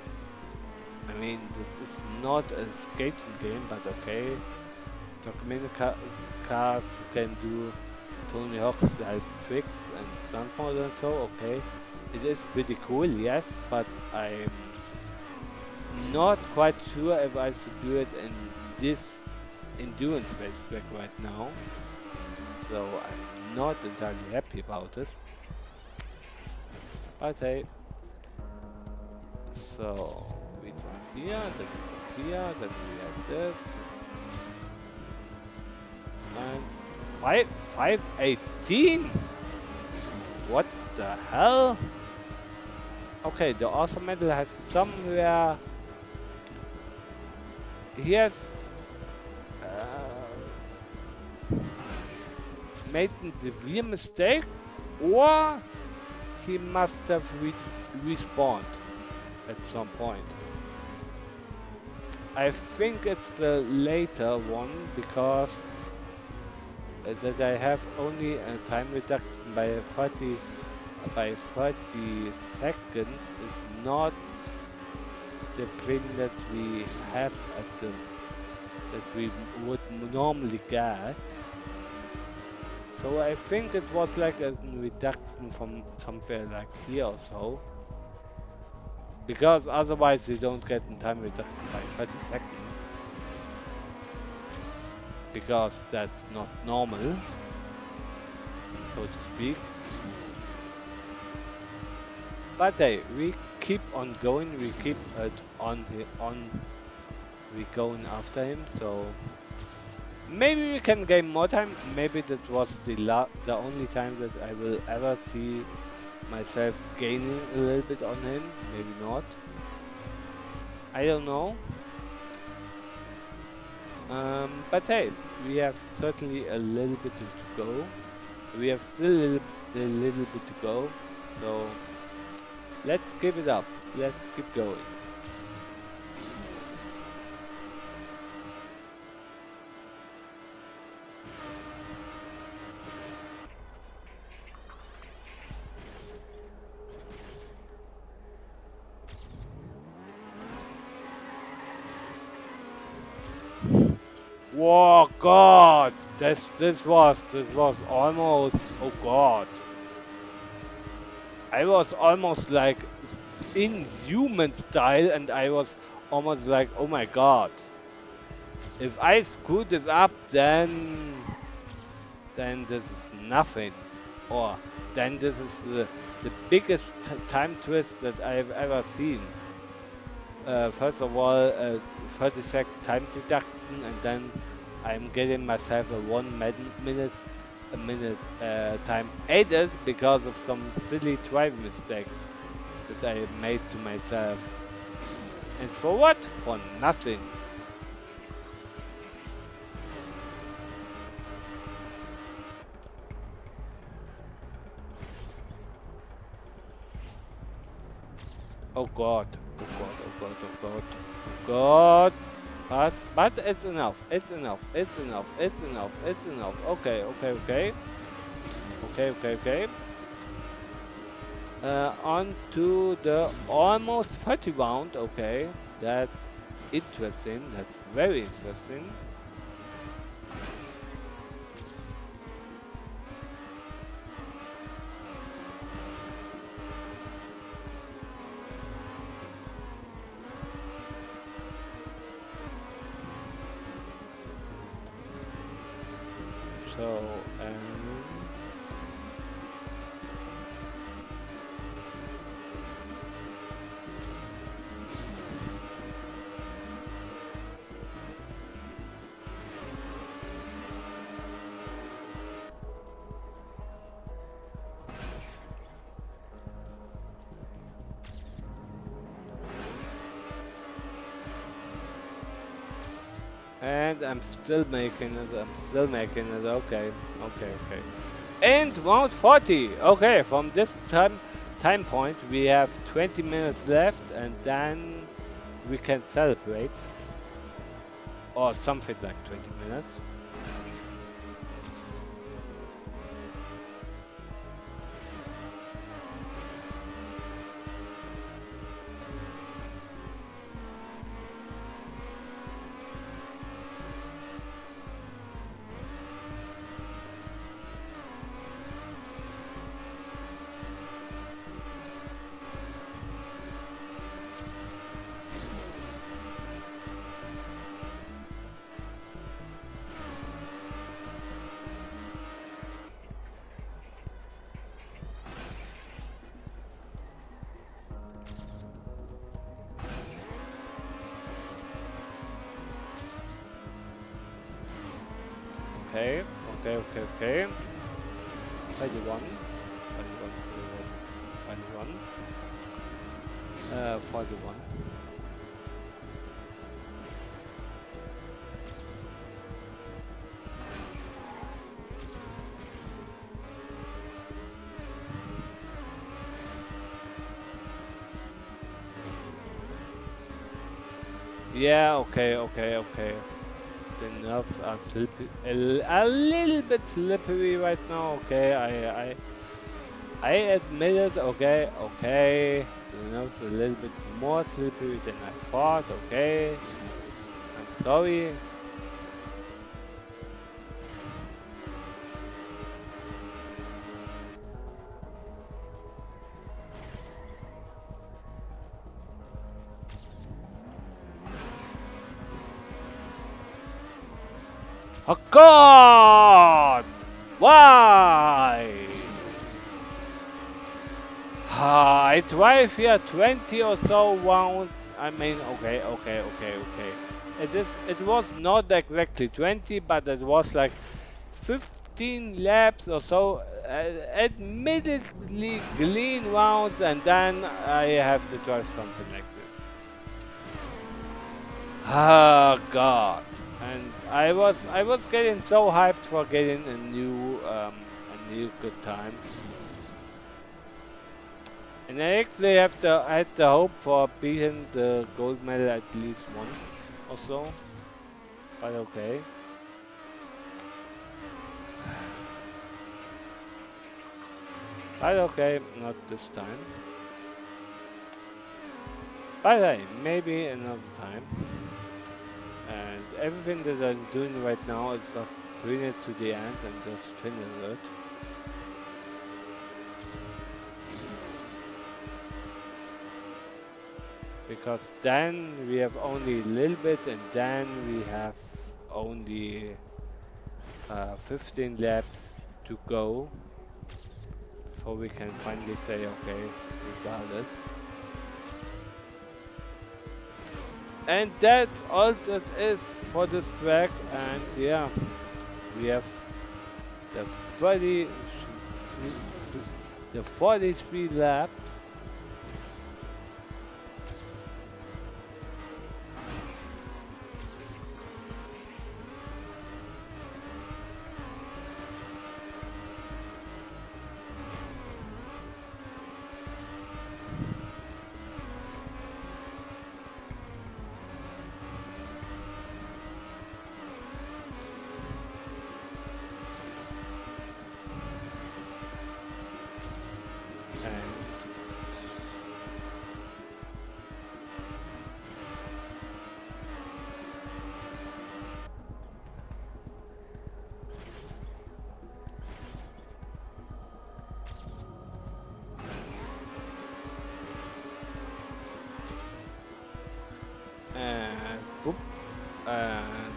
I mean, this is not a skating game, but okay. Trackmania cars you can do Tony Hawk style tricks and stunt mode and so. Okay, it is pretty cool, yes, but I'm not quite sure if I should do it in this endurance race track right now. So I'm not entirely happy about this. But hey, so it's up here, then it's up here, then we have this. And 518? What the hell? Okay, the awesome medal has somewhere. He has made a severe mistake, or he must have respawned at some point. I think it's the later one because that I have only a time reduction by 30 seconds is not the thing that we have that we would normally get. So I think it was like a reduction from somewhere like here or so. Because otherwise you don't get a time reduction by 30 seconds. Because that's not normal, so to speak. But hey, we keep on going, we keep it we going after him, so maybe we can gain more time. Maybe that was the only time that I will ever see myself gaining a little bit on him. Maybe not. I don't know. But hey, we have certainly a little bit to go. We have still a little bit to go. So let's keep it up. Let's keep going. Whoa, God! This was almost, oh God! I was almost like in human style, and I was almost like, oh my God! If I screw this up, then this is nothing, or then this is the biggest time twist that I have ever seen. First of all, 30-second time deduction, and then I'm getting myself a 1 minute time added because of some silly driving mistakes that I made to myself. And for what? For nothing. Oh god, oh god, oh god, oh god, oh god. But it's enough. It's enough. It's enough. It's enough. It's enough. Okay, okay, okay. Okay, okay, okay. On to the almost 30 round. Okay, that's interesting. That's very interesting. So, and I'm still making it. I'm still making it. Okay, okay, okay. And round 40. Okay, from this time point, we have 20 minutes left, and then we can celebrate, or something like 20 minutes. Okay, okay, okay, okay. 31, 31, 41, 41. Yeah, okay, okay, okay. The nerves are slippery, a little bit slippery right now. Okay, I admit it. Okay, okay. The nerves are a little bit more slippery than I thought. Okay, I'm sorry. Oh God! Why? I drive here 20 or so round. I mean, okay, okay, okay, okay. It was not exactly 20, but it was like 15 laps or so. Admittedly clean rounds, and then I have to drive something like this. Oh God! And I was getting so hyped for getting a new good time. And I actually I had the hope for beating the gold medal at least once or so. But okay. But okay, not this time. But hey, maybe another time. And everything that I'm doing right now is just bring it to the end and just finish it. Because then we have only a little bit, and then we have only 15 laps to go before we can finally say, okay, we got it. And that's all that is for this track. And yeah, we have the 30, the 43 laps.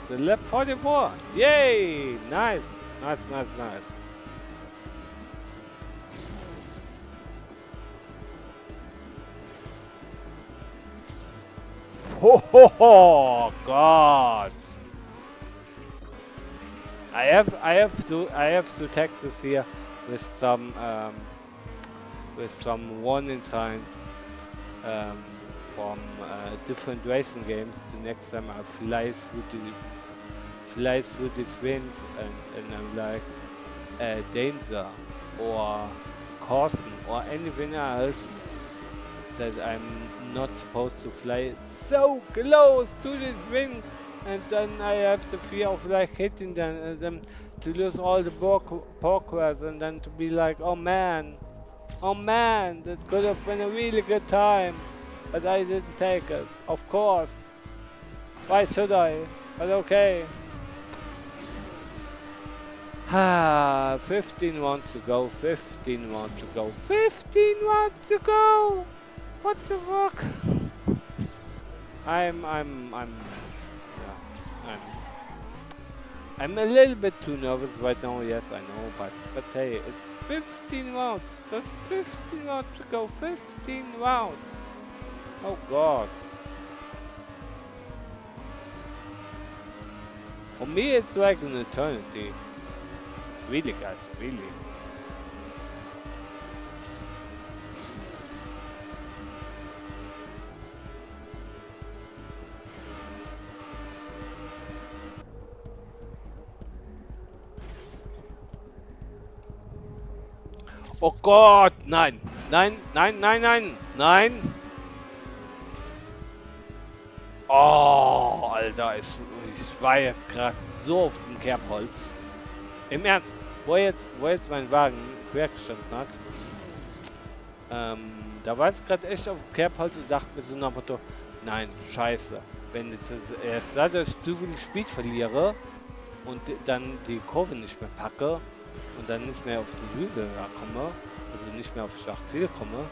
the lap 44. Yay! Nice, nice, nice, nice. Ho ho ho! God! I have to tag this here with some warning signs from different racing games. The next time I fly through these winds, and I'm like danger or caution or anything else that I'm not supposed to fly so close to this wing, and then I have the fear of like hitting them and them to lose all the progress, and then to be like, oh man, this could have been a really good time, but I didn't take it. Of course, why should I? But okay. 15 wants to go, 15 wants to go, 15 wants to go! What the fuck? Yeah, I'm a little bit too nervous right now, yes, I know, but hey, it's 15 rounds. That's 15 rounds to go, 15 rounds. Oh god. For me, it's like an eternity. Really, guys, really. Oh Gott, nein, nein, nein, nein, nein, nein. Oh, Alter, ich war jetzt gerade so auf dem Kerbholz. Im Ernst, wo jetzt mein Wagen quer gestanden hat, da war ich gerade echt auf dem Kerbholz und dachte mir so nach dem Motto, nein, scheiße, wenn jetzt dadurch zu viel Speed verliere und dann die Kurve nicht mehr packe und dann nicht mehr auf den Hügel komme, also nicht mehr auf Schachziel komme,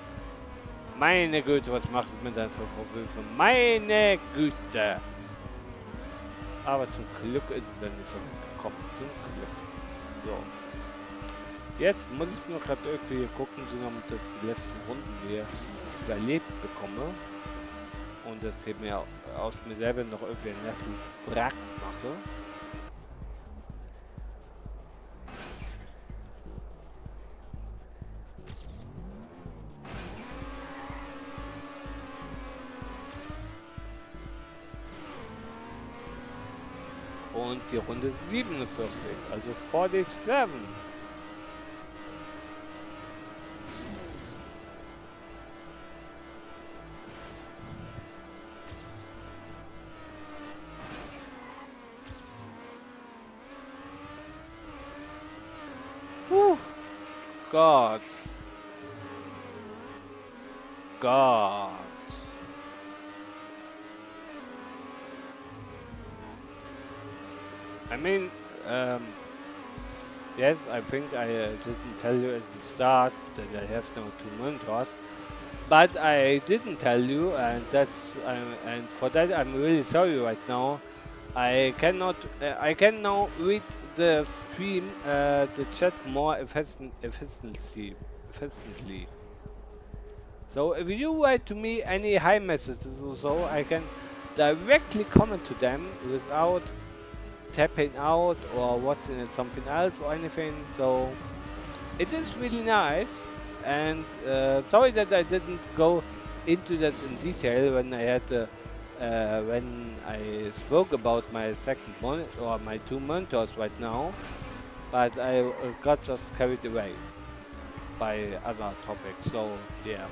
meine Güte, was machst du mit deinen Vorwürfe? Meine Güte! Aber zum Glück ist es dann nicht so weit gekommen. Zum Glück. So. Jetzt muss ich nur gerade irgendwie gucken, so damit ich die letzten Runden hier überlebt bekomme. Und das hier mir aus mir selber noch irgendwie ein nerviges Wrack mache. Und die Runde 47, also 47. Gott. Gott. I mean, yes, I think I didn't tell you at the start that I have no two mentors, but I didn't tell you, and and for that I'm really sorry right now. I cannot, I can now read the stream, the chat more efficiently. So if you write to me any hi messages or so, I can directly comment to them without tapping out or watching it something else or anything. So it is really nice, and sorry that I didn't go into that in detail when when I spoke about my second one or my two mentors right now, but I got just carried away by other topics. So yeah,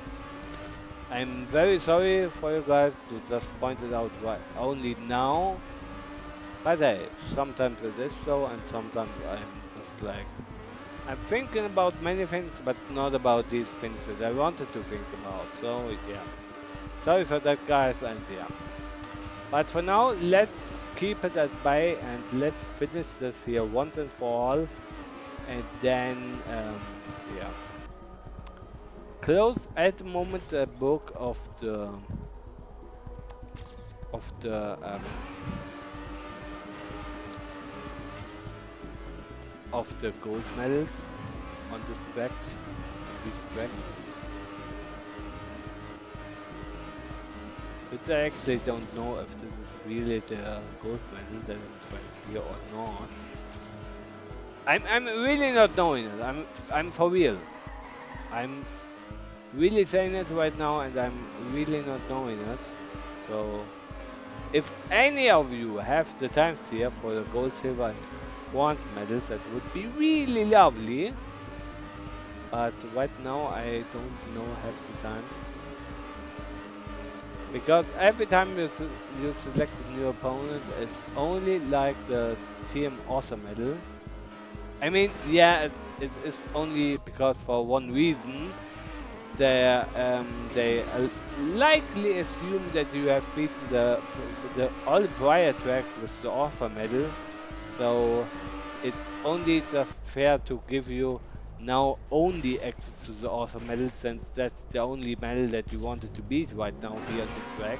I'm very sorry for you guys to just point it out right only now. But hey, sometimes it is so, and sometimes I'm just like, I'm thinking about many things, but not about these things that I wanted to think about. So yeah, sorry for that, guys, and yeah. But for now, let's keep it at bay and let's finish this here once and for all, and then yeah, close at the moment the book of the of the gold medals on this track, on these tracks. Which I actually don't know if this is really the gold medal that I'm trying here or not. I'm really not knowing it. I'm for real. I'm really saying it right now, and I'm really not knowing it. So if any of you have the times here for the gold, silver, and bronze medals, that would be really lovely. But right now I don't know half the times. Because every time you select a new opponent, it's only like the TM Awesome medal. I mean, yeah, it is only because for one reason. They likely assume that you have beaten the all prior tracks with the offer medal, so it's only just fair to give you now only access to the offer medal, since that's the only medal that you wanted to beat right now here on this track,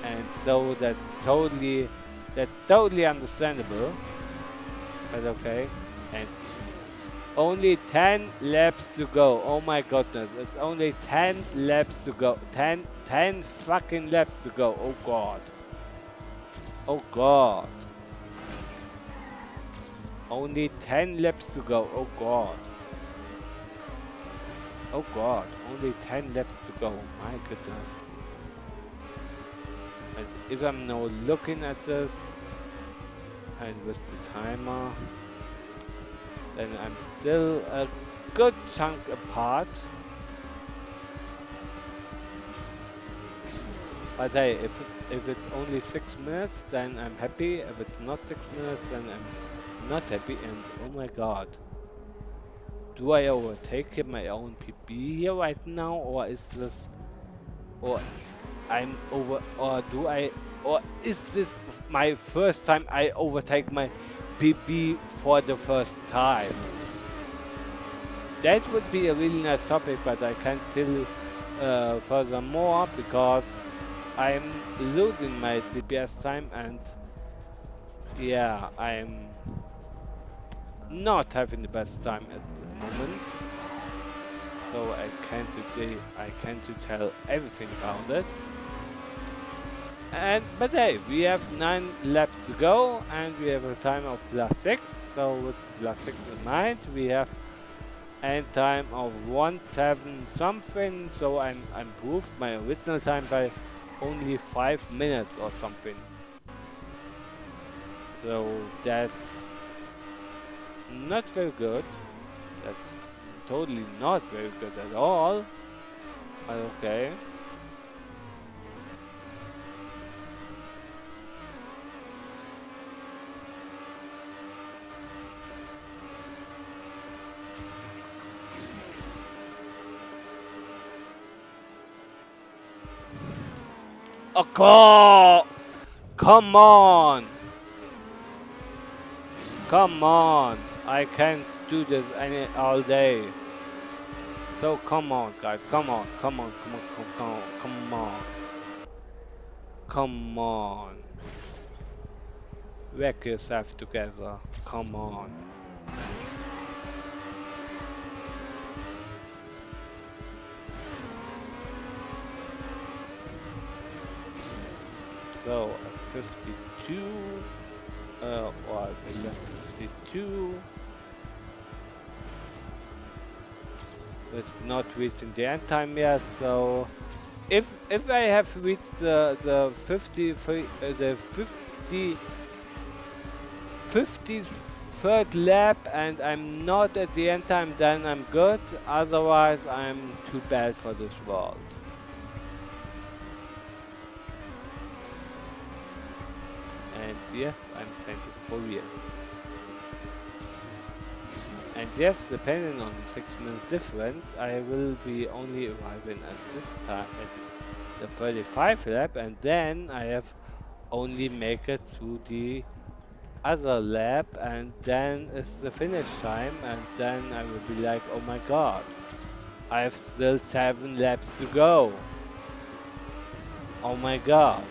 and so that's totally understandable. But okay, and only 10 laps to go. Oh my goodness, it's only 10 laps to go. 10 fucking laps to go. Oh god. Oh god. Only 10 laps to go. Oh god. Oh god. Only 10 laps to go. My goodness. And if I'm now looking at this and with the timer, then I'm still a good chunk apart. But hey, if it's only 6 minutes, then I'm happy. If it's not 6 minutes, then I'm not happy. And oh my god, do I overtake my own PB here right now, or is this, or I'm over, or do I, or is this my first time I overtake my PB for the first time? That would be a really nice topic, but I can't tell you furthermore because I'm losing my GPS time, and yeah, I'm not having the best time at the moment. So I can't tell everything about it. But hey, we have 9 laps to go, and we have a time of +6. So with +6 in mind, we have and time of 1:07 something, so I'm improved my original time by only 5 minutes or something. So that's not very good. That's totally not very good at all. But okay. Oh god! Come on! Come on! I can't do this any all day. So come on, guys. Come on. Come on. Come on. Come on. Come on. Come on. Wreck yourself together. Come on. So a 52, or the left 52. It's not reaching the end time yet. So if I have reached the 53 the 53rd lap and I'm not at the end time, then I'm good. Otherwise, I'm too bad for this world. And yes, I'm saying this for real. And yes, depending on the 6 minute difference, I will be only arriving at this time at the 35 lap, and then I have only make it through the other lap, and then it's the finish time, and then I will be like, oh my god, I have still 7 laps to go. Oh my god.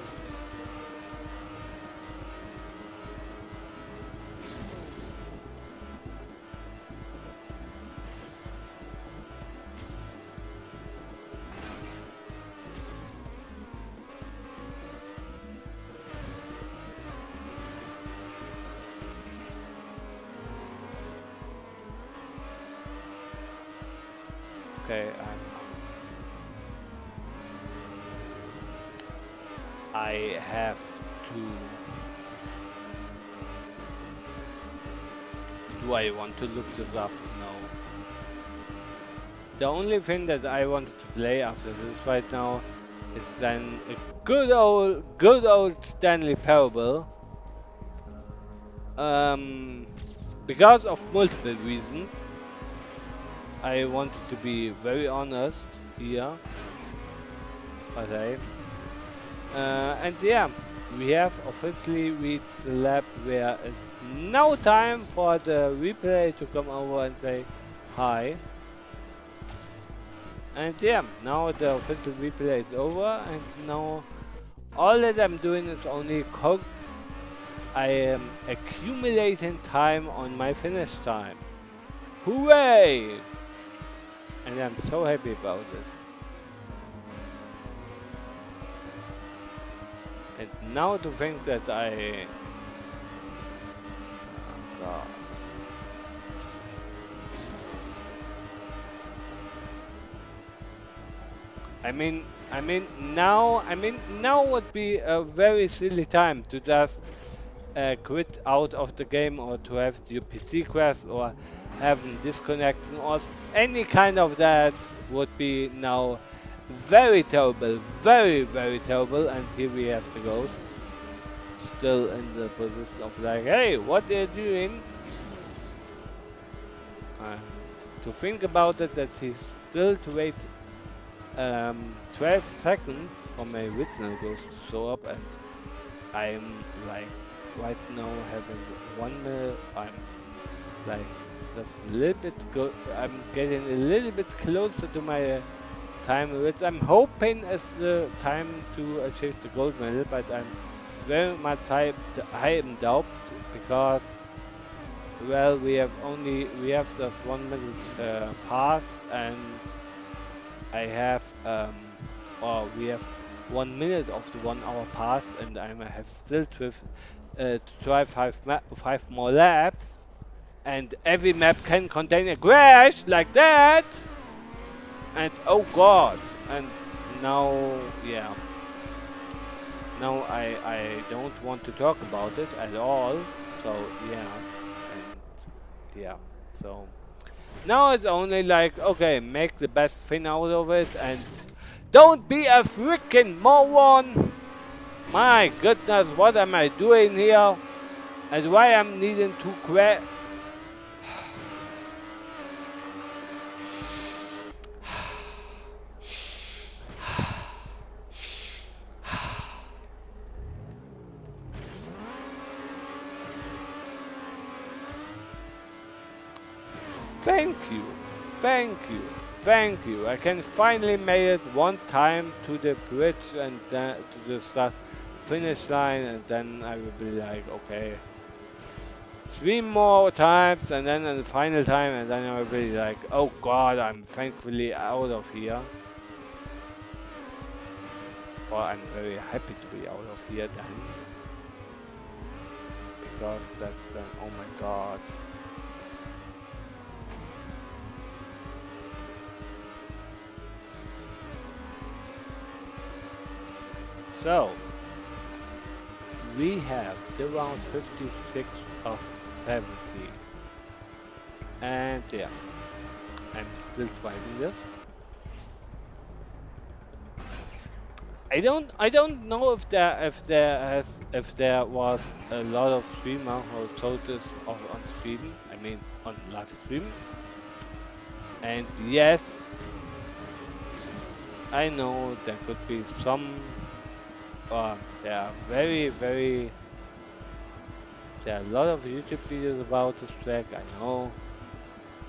okay, I have to. Do I want to look this up? No. The only thing that I wanted to play after this right now is then a good old Stanley Parable. Um, because of multiple reasons. I wanted to be very honest here. Okay. And yeah, we have officially reached the lab where it's now time for the replay to come over and say hi. And yeah, now the official replay is over, and now all that I'm doing is only I am accumulating time on my finish time. Hooray! And I'm so happy about this. And now to think that oh God. Now would be a very silly time to just quit out of the game or to have your PC crash or having disconnection or any kind of that would be now very terrible, very, very terrible. And here we have the ghost still in the position of like, hey, what are you doing? And to think about it, that he's still to wait 12 seconds for my original ghost to show up, and I'm like right now having 1 minute. I'm like just a little bit I'm getting a little bit closer to my time, which I'm hoping is the time to achieve the gold medal, but I'm very much high in doubt because well we have just 1 minute pass, and I have or we have 1 minute of the 1 hour pass, and I have still to try five more laps, and every map can contain a crash like that. And oh god, and now yeah, now I don't want to talk about it at all. So yeah, and yeah, so now it's only like okay, make the best thing out of it and don't be a freaking moron! My goodness, what am I doing here? And why I'm needing to crash? Thank you, thank you, thank you. I can finally make it one time to the bridge and then to the start finish line, and then I will be like, okay, 3 more times, and then the final time, and then I will be like, oh god, I'm thankfully out of here. Or I'm very happy to be out of here then. Because that's then, oh my god. So, we have the round 56 of 70. And yeah, I'm still driving this. I don't know if there was a lot of streamer who saw this on stream. I mean on live stream. And yes, I know there could be some. There are there are a lot of YouTube videos about this track. I know.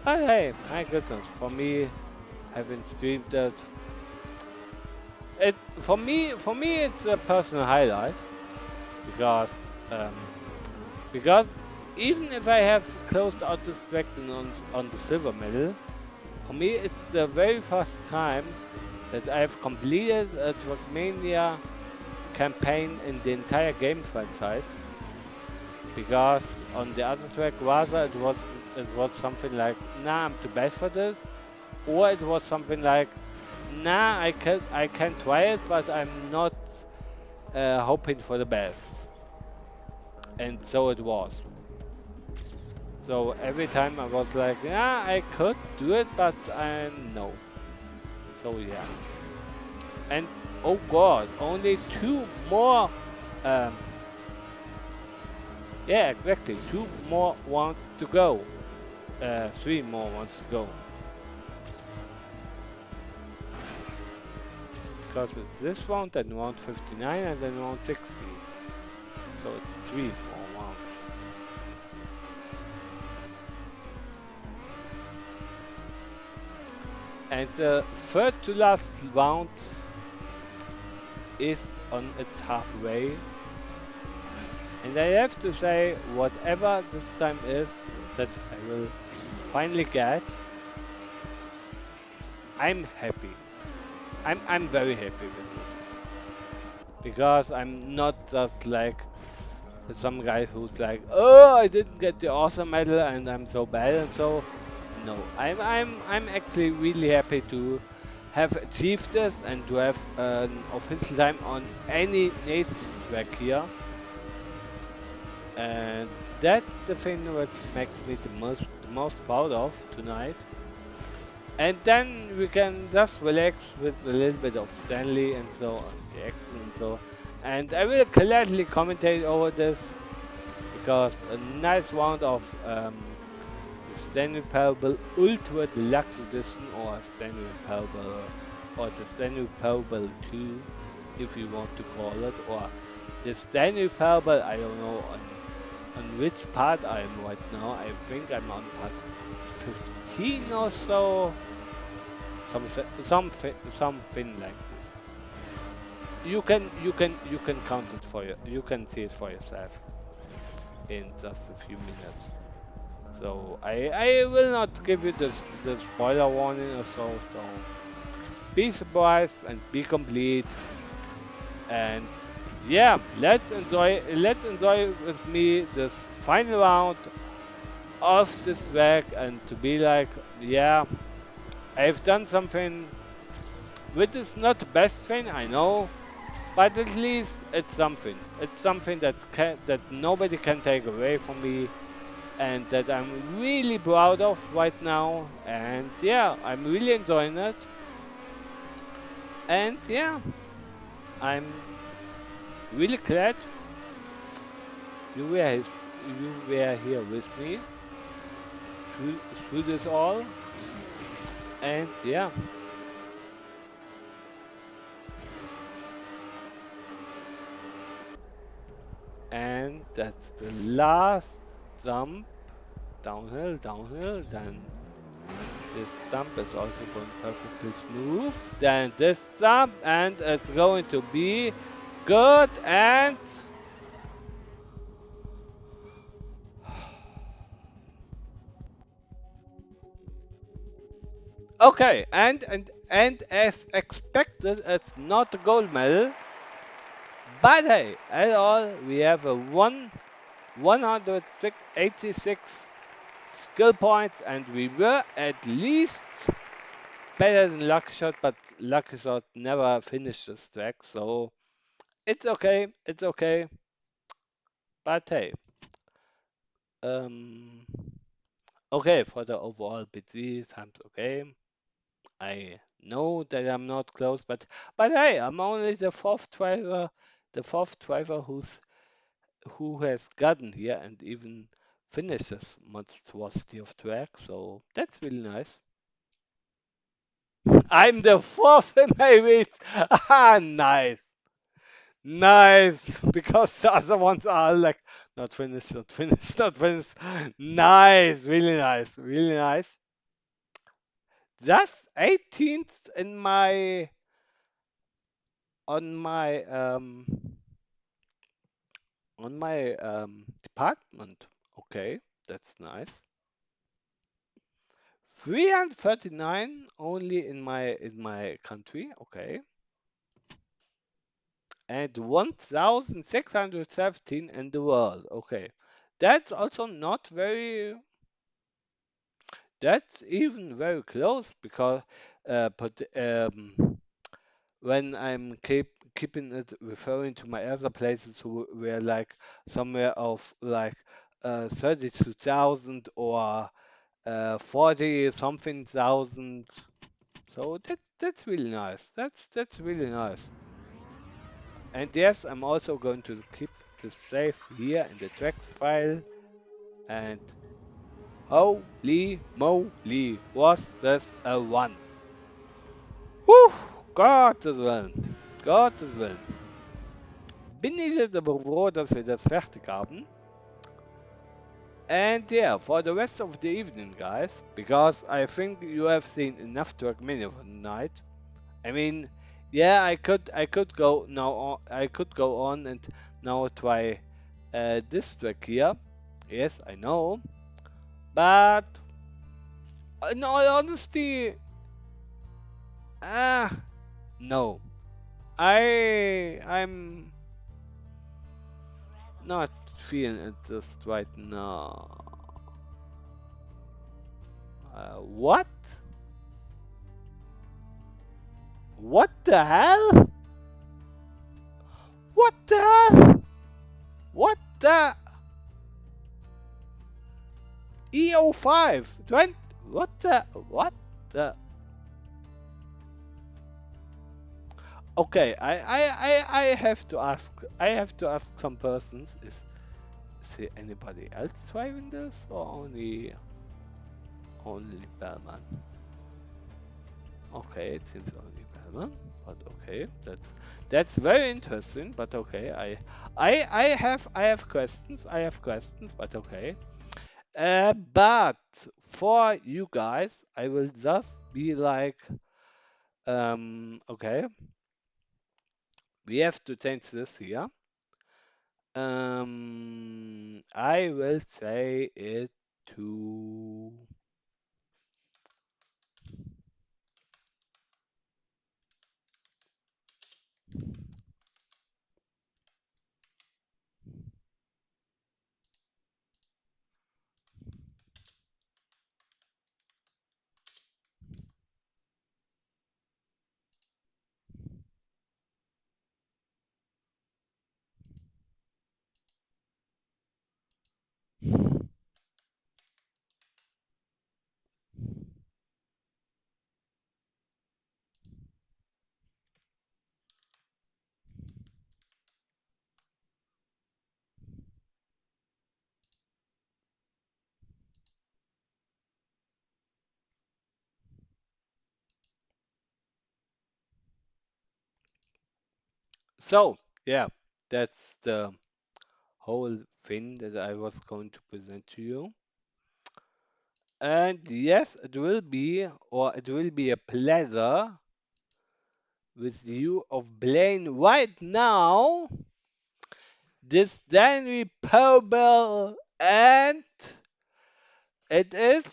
But hey, my goodness, for me, having streamed that. For me it's a personal highlight because because even if I have closed out this track on the silver medal, for me it's the very first time that I've completed a Trackmania campaign in the entire game franchise. Because on the other track rather it was something like, nah, I'm too bad for this. or it was something like, nah, I can try it, but I'm not hoping for the best. And so it was. So every time I was like, yeah, I could do it, but no. So yeah. And oh god, only two more. Um, yeah, exactly. Two more rounds to go. Three more rounds to go. Because it's this round, then round 59, and then round 60. So it's three more rounds. And the third to last round is on its halfway. And I have to say, whatever this time is that I will finally get, I'm happy. I'm very happy with it. Because I'm not just like some guy who's like, oh, I didn't get the awesome medal and I'm so bad and so. No, I'm actually really happy to have achieved this and to have an official time on any nations track here. And that's the thing which makes me the most proud of tonight. And then we can just relax with a little bit of Stanley and so on, the action and so. And I will gladly commentate over this because a nice round of the Stanley Parable Ultra Deluxe Edition or Stanley Parable or the Stanley Parable 2 if you want to call it, or the Stanley Parable, I don't know on which part I am right now. I think I'm on part 15 or so. Something like this. You can count it for you can see it for yourself in just a few minutes. So I will not give you the spoiler warning or so. So be surprised and be complete. And yeah, let's enjoy with me this final round of this track and to be like, yeah, I've done something which is not the best thing, I know, but at least it's something. It's something that nobody can take away from me and that I'm really proud of right now. And yeah, I'm really enjoying it. And yeah, I'm really glad you were here with me through this all. And yeah, and that's the last jump. Downhill, downhill, then this jump is also going perfectly smooth. Then this jump, and it's going to be good. And okay, and as expected, it's not a gold medal. But hey, at all, we have a 186 skill points, and we were at least better than Lucky Shot, but Lucky Shot never finished this track, so it's okay, it's okay. But hey, um, okay, for the overall BC, sounds okay. I know that I'm not close, but hey, I'm only the fourth driver who has gotten here and even finishes much towards the off track, so that's really nice. I'm the fourth in my race. Ah, nice. Nice, because the other ones are like not finished, not finished, not finished. Nice, really nice, really nice. Just 18th in my on my department. Okay, that's nice. 339 only in my country. Okay, and 1,617 in the world. Okay, that's also not very. That's even very close because but when I'm keeping it referring to my other places who were like somewhere of like 32,000 or 40 something thousand. So that's really nice. That's really nice. And yes, I'm also going to keep the save here in the tracks file. And holy moly, was this a one? Whew, Gottes Willen. Gottes Willen. Bin ich jetzt aber froh, dass wir das fertig haben. And yeah, for the rest of the evening, guys, because I think you have seen enough Trackmania for tonight. I mean, yeah, I could go now. I could go on and now try this track here. Yes, I know, but in all honesty, ah, no. I'm not feeling it just right now. What? What the hell? What the hell? What the E05? What the? What the? Okay, I have to ask. I have to ask some persons. Is there anybody else driving this or only Bellman? Okay, it seems only Bellman, but okay, that's very interesting. But okay, I have questions. I have questions, but okay. But for you guys, I will just be like, okay, we have to change this here. I will say it to. So, yeah, that's the whole thing that I was going to present to you. And yes, it will be a pleasure with you of playing right now this Stanley Parable, and it is.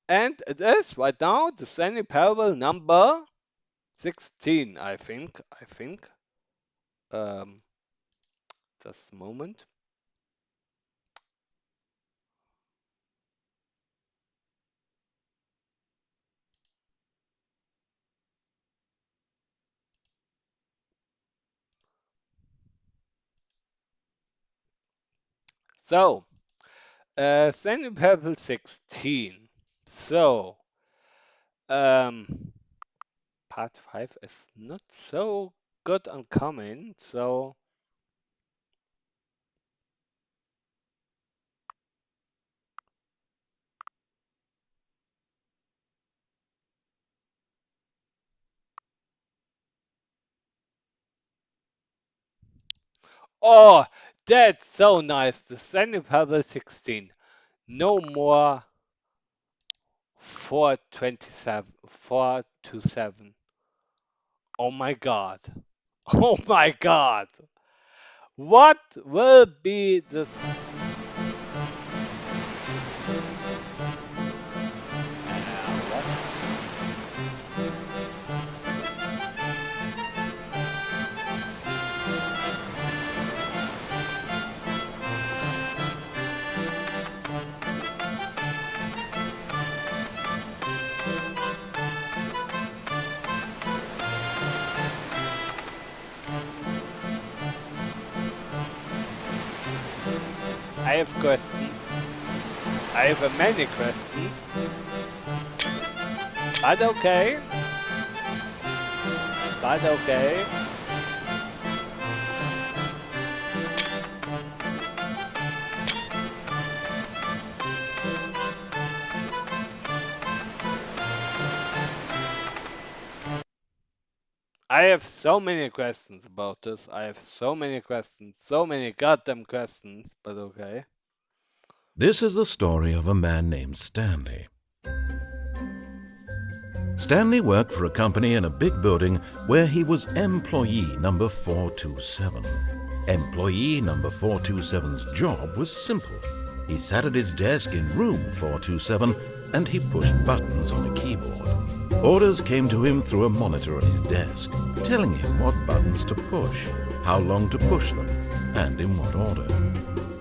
And it is right now the Stanley Parable number 16, I think. Um, just a moment. So, Stanley Parable 16. So, um, part 5 is not so good on coming. So, oh, that's so nice. The Stanley Parable 16. No more 427, 427. Oh my god. Oh my god. What will be this? What? questions. I have many questions. But okay. But okay. I have so many questions about this. I have so many questions. So many goddamn questions. But okay. This is the story of a man named Stanley. Stanley worked for a company in a big building where he was employee number 427. Employee number 427's job was simple. He sat at his desk in room 427 and he pushed buttons on a keyboard. Orders came to him through a monitor on his desk, telling him what buttons to push, how long to push them, and in what order.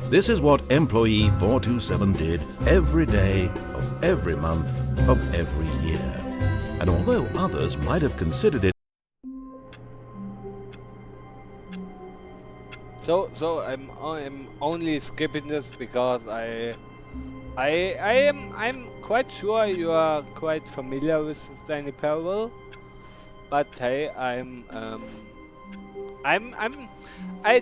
This is what employee 427 did every day of every month of every year. And although others might have considered it So I'm only skipping this because I'm quite sure you are quite familiar with Stanley Parable, but hey, I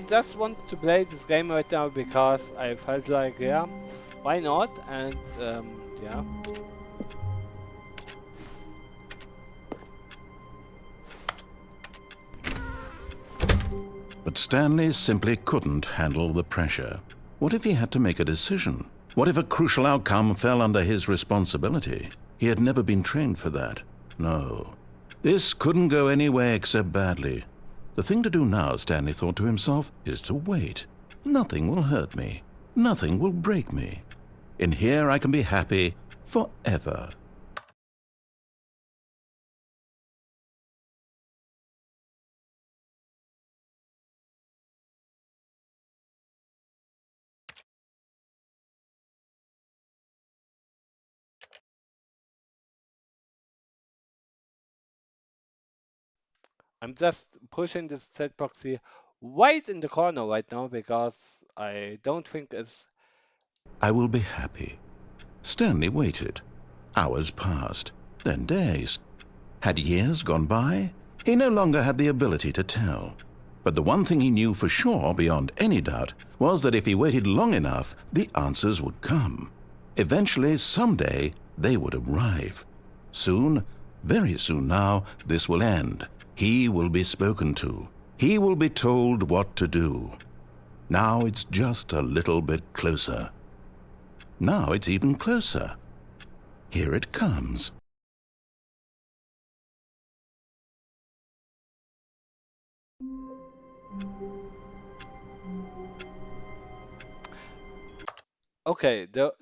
just want to play this game right now because I felt like, yeah, why not? And yeah. But Stanley simply couldn't handle the pressure. What if he had to make a decision? What if a crucial outcome fell under his responsibility? He had never been trained for that. No. This couldn't go any way except badly. The thing to do now, Stanley thought to himself, is to wait. Nothing will hurt me. Nothing will break me. In here I can be happy forever. I'm just pushing this chat box here right in the corner right now because I don't think it's. I will be happy. Stanley waited. Hours passed, then days. Had years gone by? He no longer had the ability to tell. But the one thing he knew for sure, beyond any doubt, was that if he waited long enough, the answers would come. Eventually, someday, they would arrive. Soon, very soon now, this will end. He will be spoken to. He will be told what to do. Now it's just a little bit closer. Now it's even closer. Here it comes. Okay, the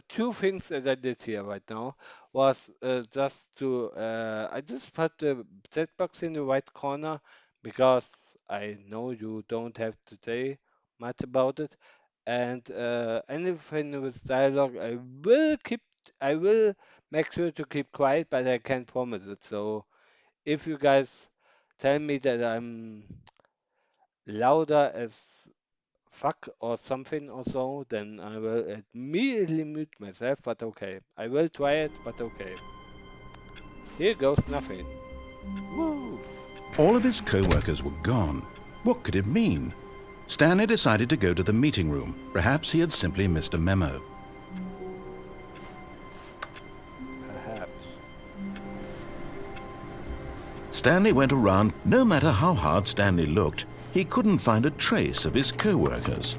two things that I did here right now was just to I just put the chat box in the right corner because I know you don't have to say much about it, and anything with dialogue I will make sure to keep quiet, but I can't promise it. So if you guys tell me that I'm louder as fuck or something or so, then I will immediately mute myself, but okay. I will try it, but okay. Here goes nothing. Woo! All of his co-workers were gone. What could it mean? Stanley decided to go to the meeting room. Perhaps he had simply missed a memo. Perhaps. Stanley went around. No matter how hard Stanley looked, he couldn't find a trace of his co-workers.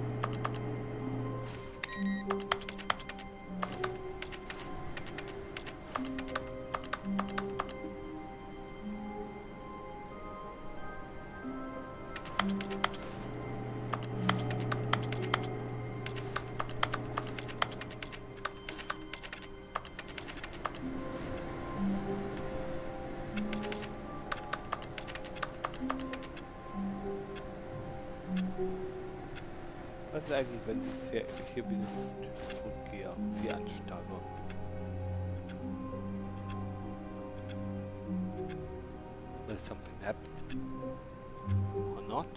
Was ist eigentlich, wenn ich jetzt hier wieder zurückgehe? Die Anstarre. Will something happen? Or not?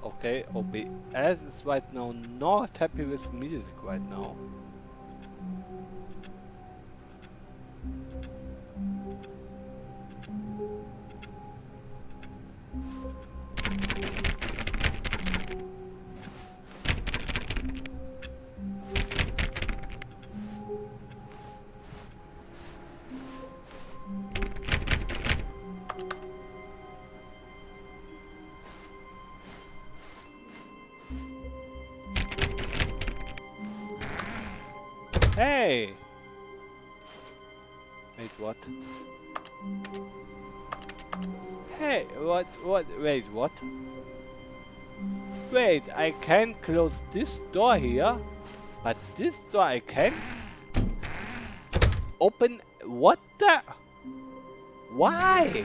Okay, OBS is right now not happy with music right now. Hey! Wait, what? Hey, wait, what? Wait, I can close this door here, but this door I can open. What the? Why?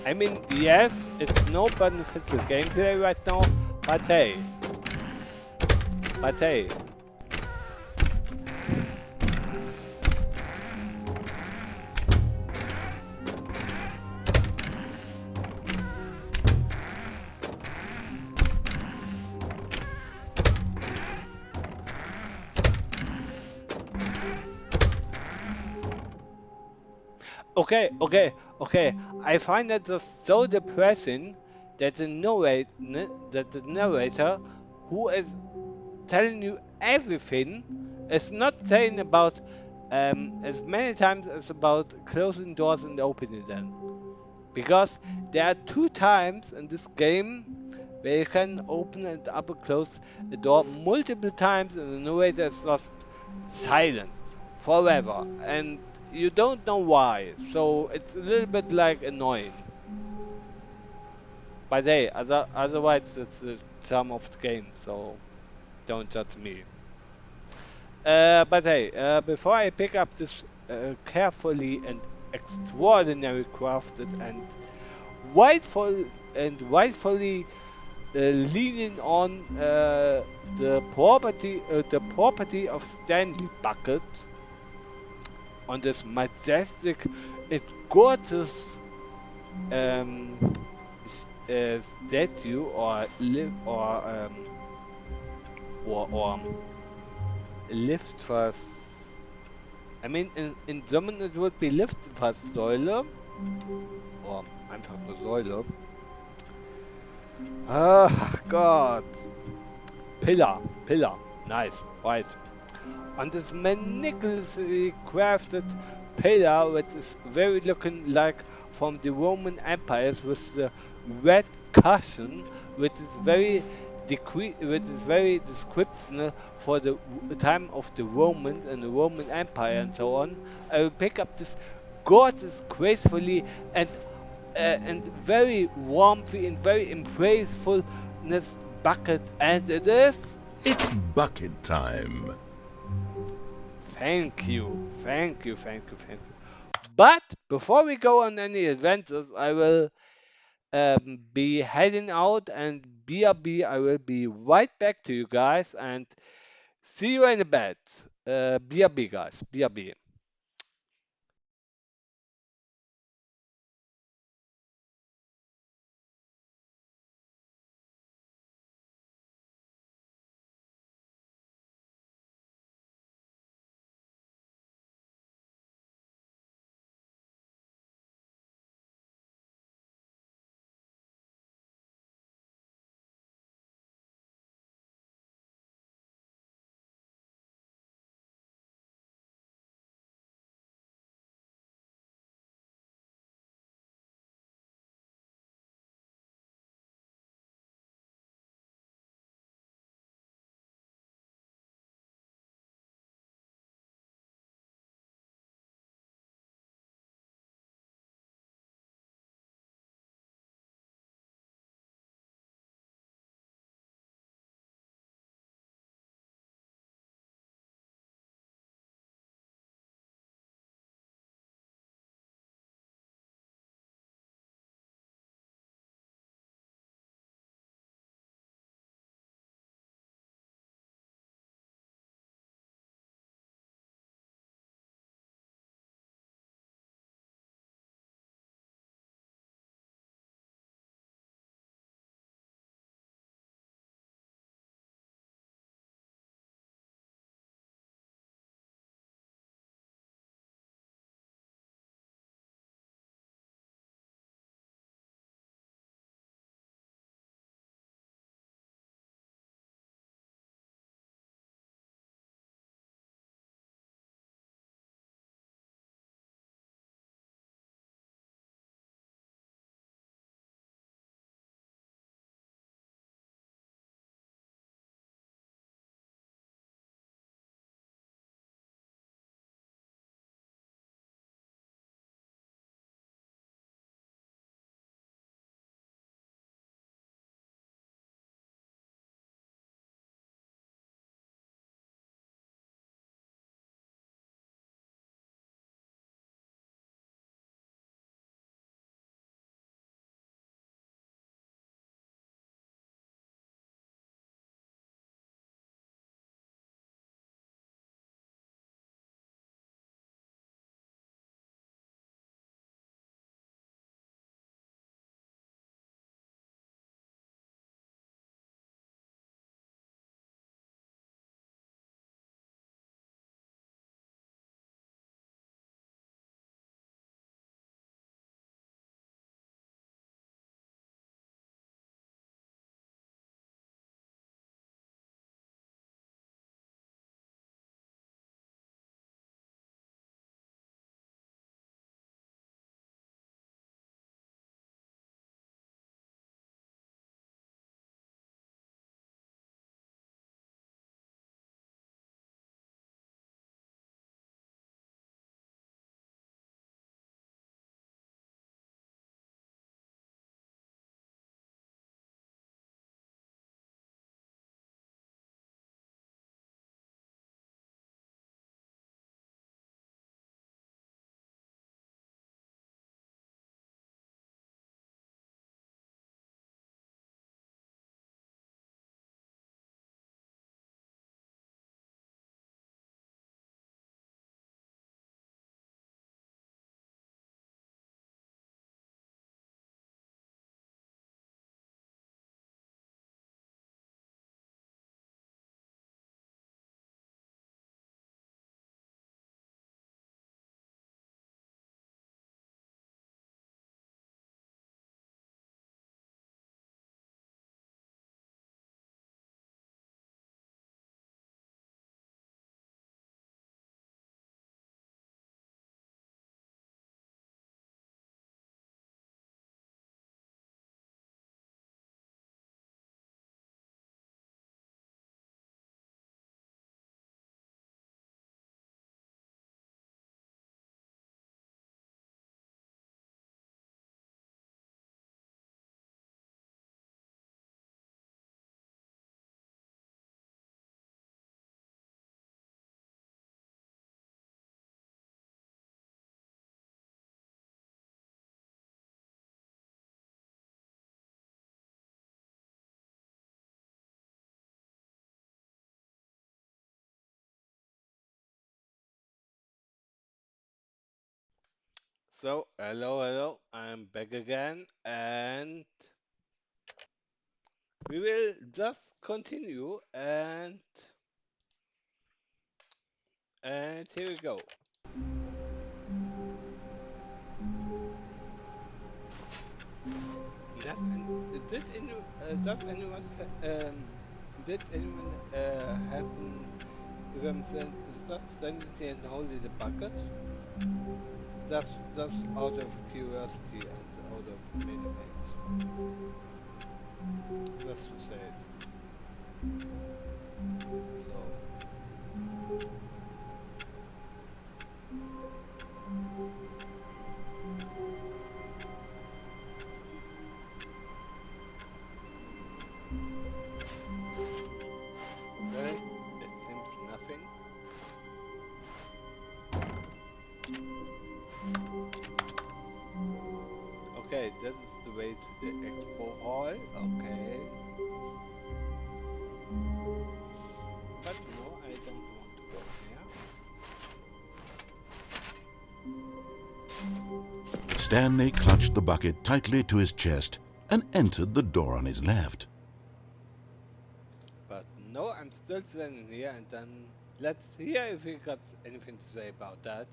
I mean, yes, it's no beneficial gameplay right now, but hey, but hey. Okay, okay, okay. I find it just so depressing that the narrator who is telling you everything is not saying about as many times as about closing doors and opening them. Because there are two times in this game where you can open and up and close the door multiple times and the narrator is just silenced forever and you don't know why. So it's a little bit like annoying. But hey, otherwise it's the charm of the game, so don't judge me. But hey, before I pick up this carefully and extraordinary crafted and rightfully leaning on the property of Stanley bucket on this majestic and gorgeous um, statue or lift first. I mean, in German it would be Liftfahrsäule oder einfach nur Säule. Ah, Gott. Pillar. Nice, right. On this magnificently crafted pillar, which is very looking like from the Roman empires with the red cushion, which is very descriptive for the time of the Romans and the Roman Empire and so on. I will pick up this gorgeous, gracefully and very warmly and very embracefulness bucket, and it is. It's bucket time. Thank you. But before we go on any adventures, I will be heading out and BRB. I will be right back to you guys and see you in a bit. BRB, guys. BRB. So, hello, I'm back again, and we will just continue, and here we go. Does anyone did anyone happen even said is just standing here and holding the bucket? Just out of curiosity and out of many things. Just to say it. So, okay, it seems nothing. Okay, this is the way to the expo hall. Okay. But no, I don't want to go there. Stanley clutched the bucket tightly to his chest and entered the door on his left. But no, I'm still standing here, and then let's hear if he got anything to say about that.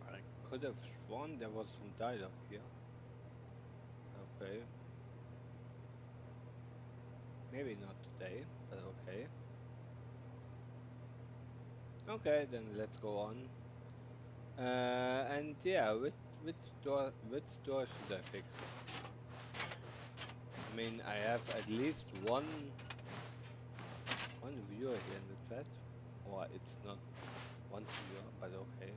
I could have sworn there was some dialogue here. Okay, maybe not today, but okay. Okay, then let's go on. And yeah, which door should I pick? I mean, I have at least one viewer here in the chat, or it's not one viewer, but okay.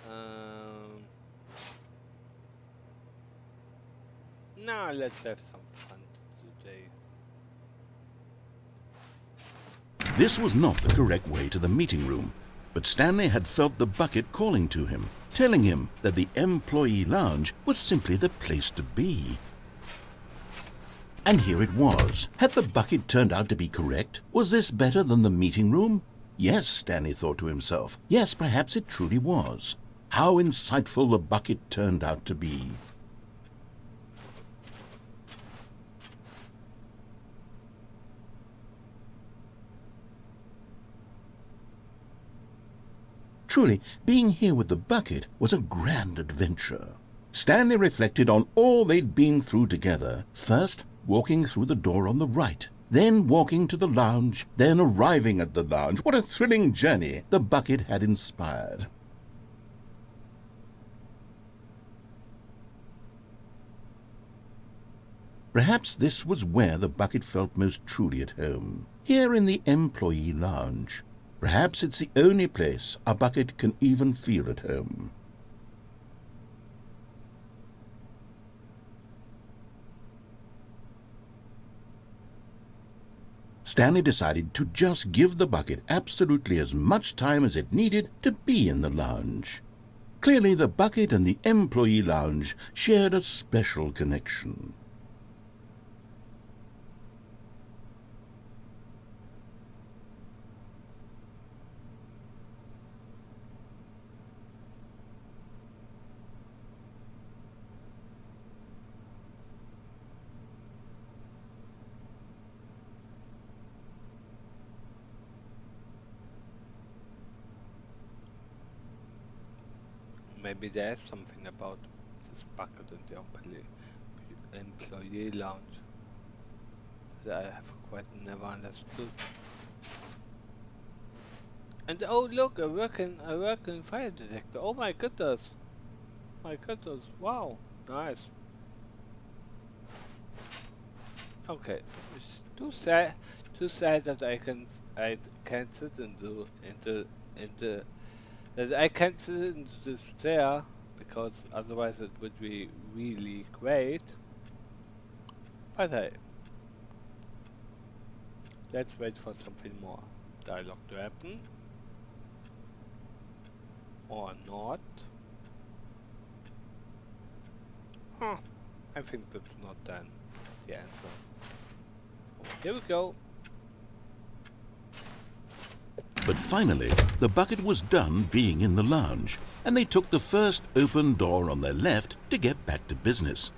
Um, Now let's have some fun today. This was not the correct way to the meeting room, but Stanley had felt the bucket calling to him, telling him that the employee lounge was simply the place to be. And here it was. Had the bucket turned out to be correct? Was this better than the meeting room? Yes, Stanley thought to himself. Yes, perhaps it truly was. How insightful the bucket turned out to be. Truly, being here with the bucket was a grand adventure. Stanley reflected on all they'd been through together. First, walking through the door on the right, then walking to the lounge, then arriving at the lounge. What a thrilling journey the bucket had inspired. Perhaps this was where the bucket felt most truly at home, here in the employee lounge. Perhaps it's the only place a bucket can even feel at home. Stanley decided to just give the bucket absolutely as much time as it needed to be in the lounge. Clearly, the bucket and the employee lounge shared a special connection. Maybe there's something about this bucket in the employee lounge that I have quite never understood. And oh look, a working fire detector. Oh my goodness. My goodness. Wow. Nice. Okay. It's too sad that I can't sit into that I can't sit into this chair because otherwise it would be really great. But hey, let's wait for something more dialogue to happen. Or not. Huh. I think that's not then the answer. So here we go. But finally, the bucket was done being in the lounge, and they took the first open door on their left to get back to business.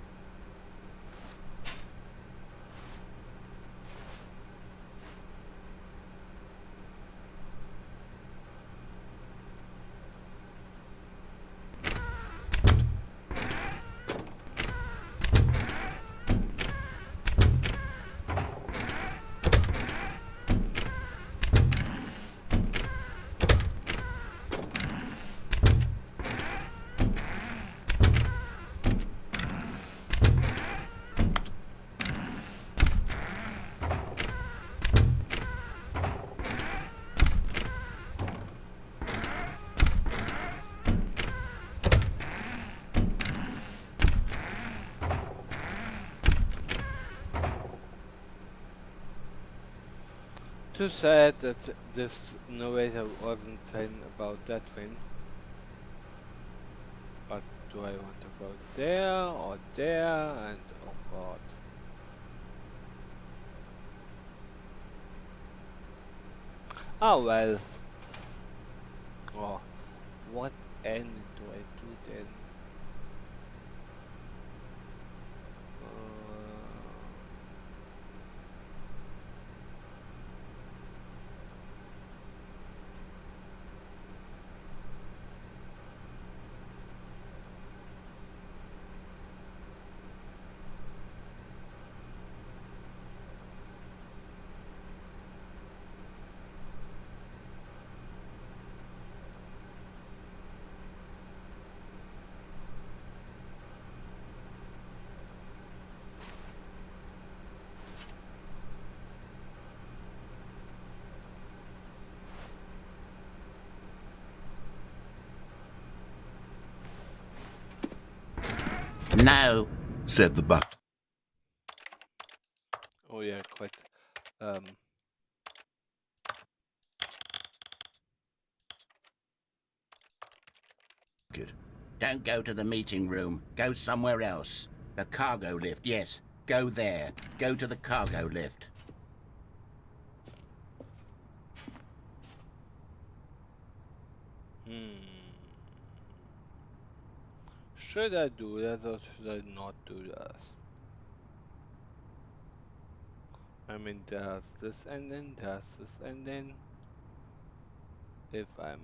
Too sad that this narrator wasn't saying about that thing. But do I want to go there or there? And oh god. Oh well. Oh, what end do I do then? "No," said the bucket. Oh yeah, quite. Don't go to the meeting room. Go somewhere else. The cargo lift, yes. Go there. Go to the cargo lift. Should I do that or should I not do that? I mean, there's this and then there's this and then if I'm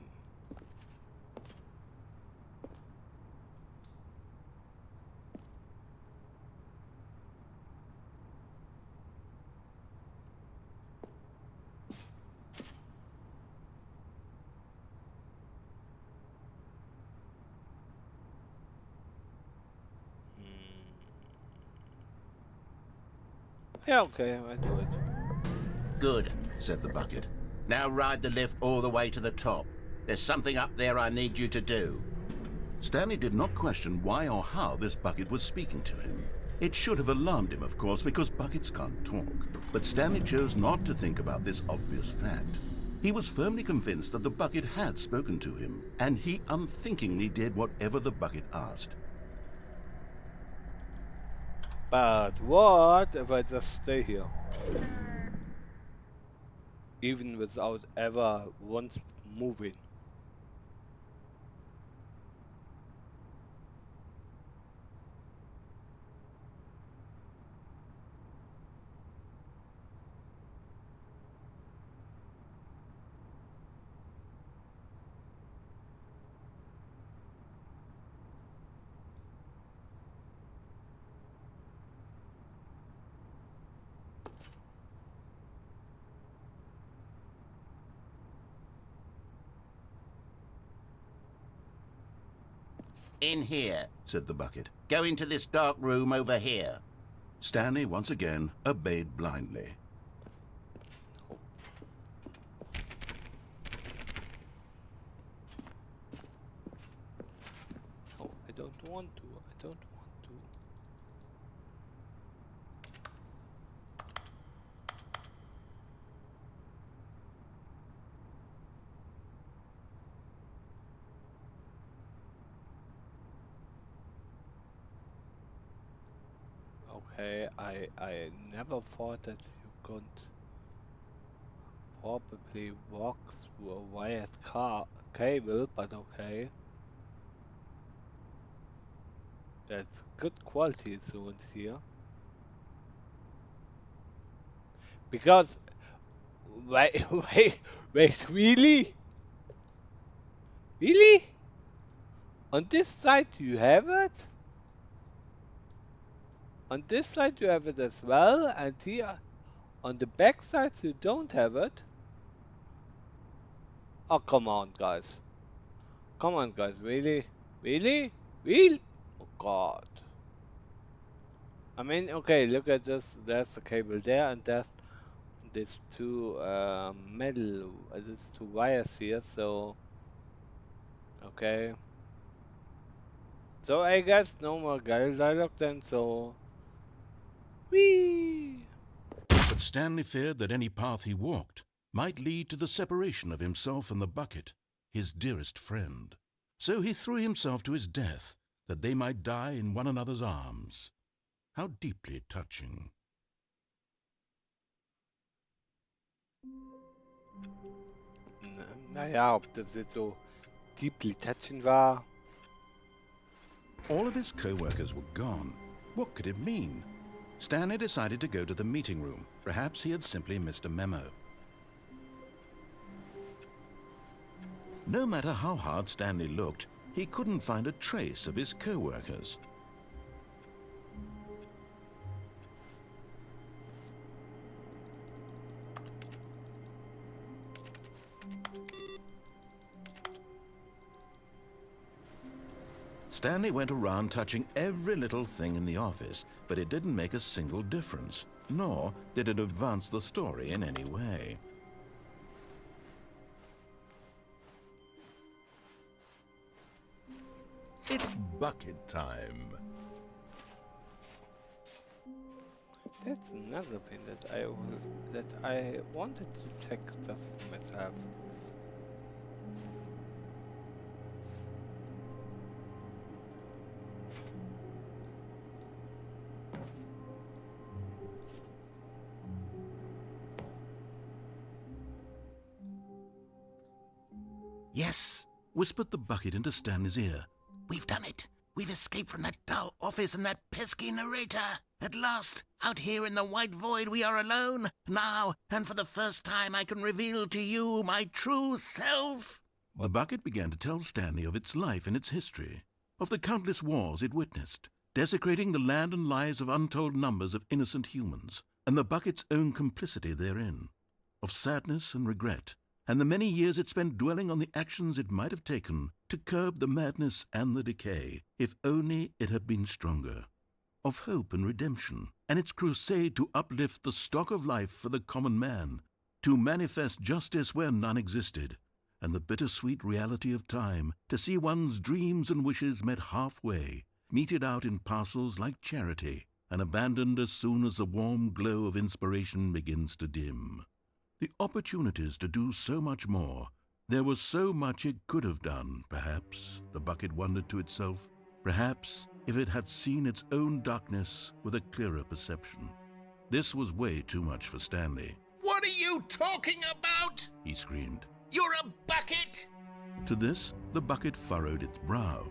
yeah, okay, I do it. Good, said the bucket. Now ride the lift all the way to the top. There's something up there I need you to do. Stanley did not question why or how this bucket was speaking to him. It should have alarmed him, of course, because buckets can't talk. But Stanley chose not to think about this obvious fact. He was firmly convinced that the bucket had spoken to him, and he unthinkingly did whatever the bucket asked. But what if I just stay here? Even without ever once moving. In here, said the bucket. Go into this dark room over here. Stanley once again obeyed blindly. No, I don't want to. I don't want to. Okay, I never thought that you could probably walk through a wired car cable, but okay. That's good quality insurance here. Because wait, wait, really? Really? On this side you have it? On this side you have it as well, and here on the back side you don't have it? Oh, come on, guys. Come on, guys. Really? Really? Really? Oh, God. I mean, okay, look at this. There's the cable there, and there's these two metal, these two wires here. So, okay. So I guess no more guile dialogue then. So, wee. But Stanley feared that any path he walked might lead to the separation of himself and the bucket, his dearest friend. So he threw himself to his death, that they might die in one another's arms. How deeply touching. Naja, ob das jetzt so deeply touching war. All of his co-workers were gone. What could it mean? Stanley decided to go to the meeting room. Perhaps he had simply missed a memo. No matter how hard Stanley looked, he couldn't find a trace of his co-workers. Stanley went around touching every little thing in the office, but it didn't make a single difference, nor did it advance the story in any way. It's bucket time. That's another thing that I wanted to check just for myself. Yes, whispered the bucket into Stanley's ear. We've done it. We've escaped from that dull office and that pesky narrator. At last, out here in the white void, we are alone. Now, and for the first time, I can reveal to you my true self. The bucket began to tell Stanley of its life and its history, of the countless wars it witnessed, desecrating the land and lives of untold numbers of innocent humans, and the bucket's own complicity therein, of sadness and regret, and the many years it spent dwelling on the actions it might have taken to curb the madness and the decay, if only it had been stronger, of hope and redemption, and its crusade to uplift the stock of life for the common man, to manifest justice where none existed, and the bittersweet reality of time, to see one's dreams and wishes met halfway, meted out in parcels like charity, and abandoned as soon as the warm glow of inspiration begins to dim. The opportunities to do so much more. There was so much it could have done, perhaps, the bucket wondered to itself. Perhaps if it had seen its own darkness with a clearer perception. This was way too much for Stanley. What are you talking about? He screamed. You're a bucket! To this, the bucket furrowed its brow.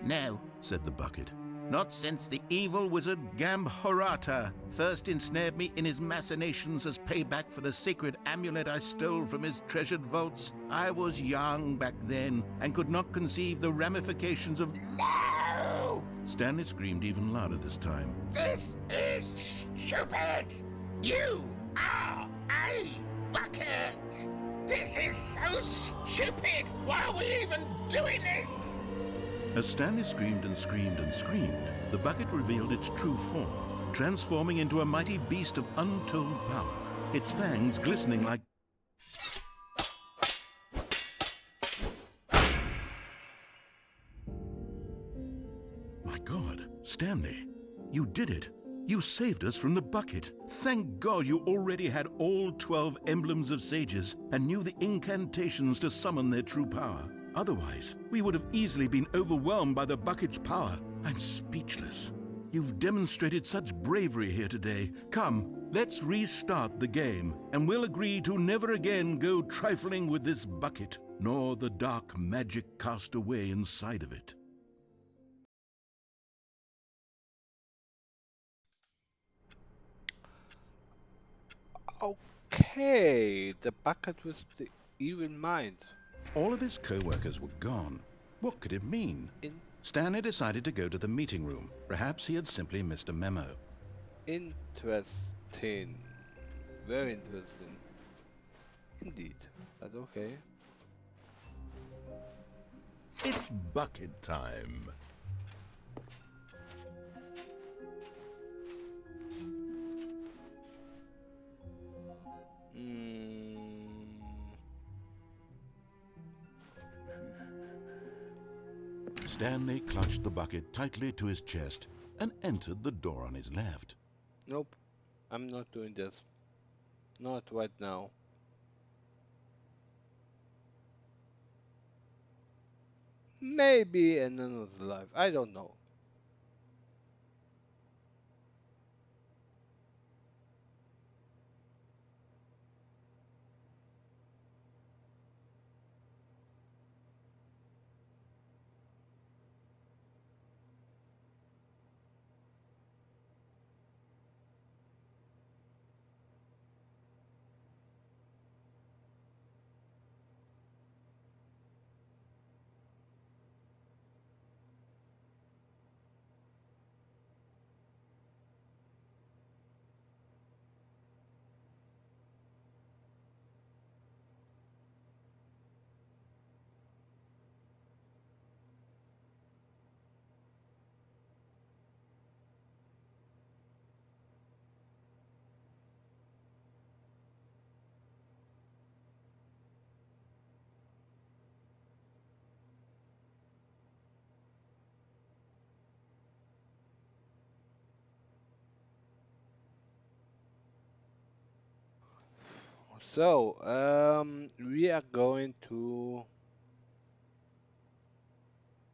No, Said the bucket. not since the evil wizard Gambhorata first ensnared me in his machinations as payback for the sacred amulet I stole from his treasured vaults. I was young back then and could not conceive the ramifications of... No! Stanley screamed even louder this time. This is stupid! You are a bucket! This is so stupid! Why are we even doing this? As Stanley screamed and screamed and screamed, the bucket revealed its true form, transforming into a mighty beast of untold power, its fangs glistening like... My God, Stanley, you did it. You saved us from the bucket. Thank God you already had all 12 emblems of sages and knew the incantations to summon their true power. Otherwise, we would have easily been overwhelmed by the bucket's power. I'm speechless. You've demonstrated such bravery here today. Come, let's restart the game, and we'll agree to never again go trifling with this bucket, nor the dark magic cast away inside of it. Okay, the bucket with the evil mind. All of his co-workers were gone. What could it mean? Stanley decided to go to the meeting room. Perhaps he had simply missed a memo. Interesting. Very interesting. Indeed. But okay. It's bucket time. Stanley clutched the bucket tightly to his chest and entered the door on his left. Nope. I'm not doing this. Not right now. Maybe in another life. I don't know. So, we are going to...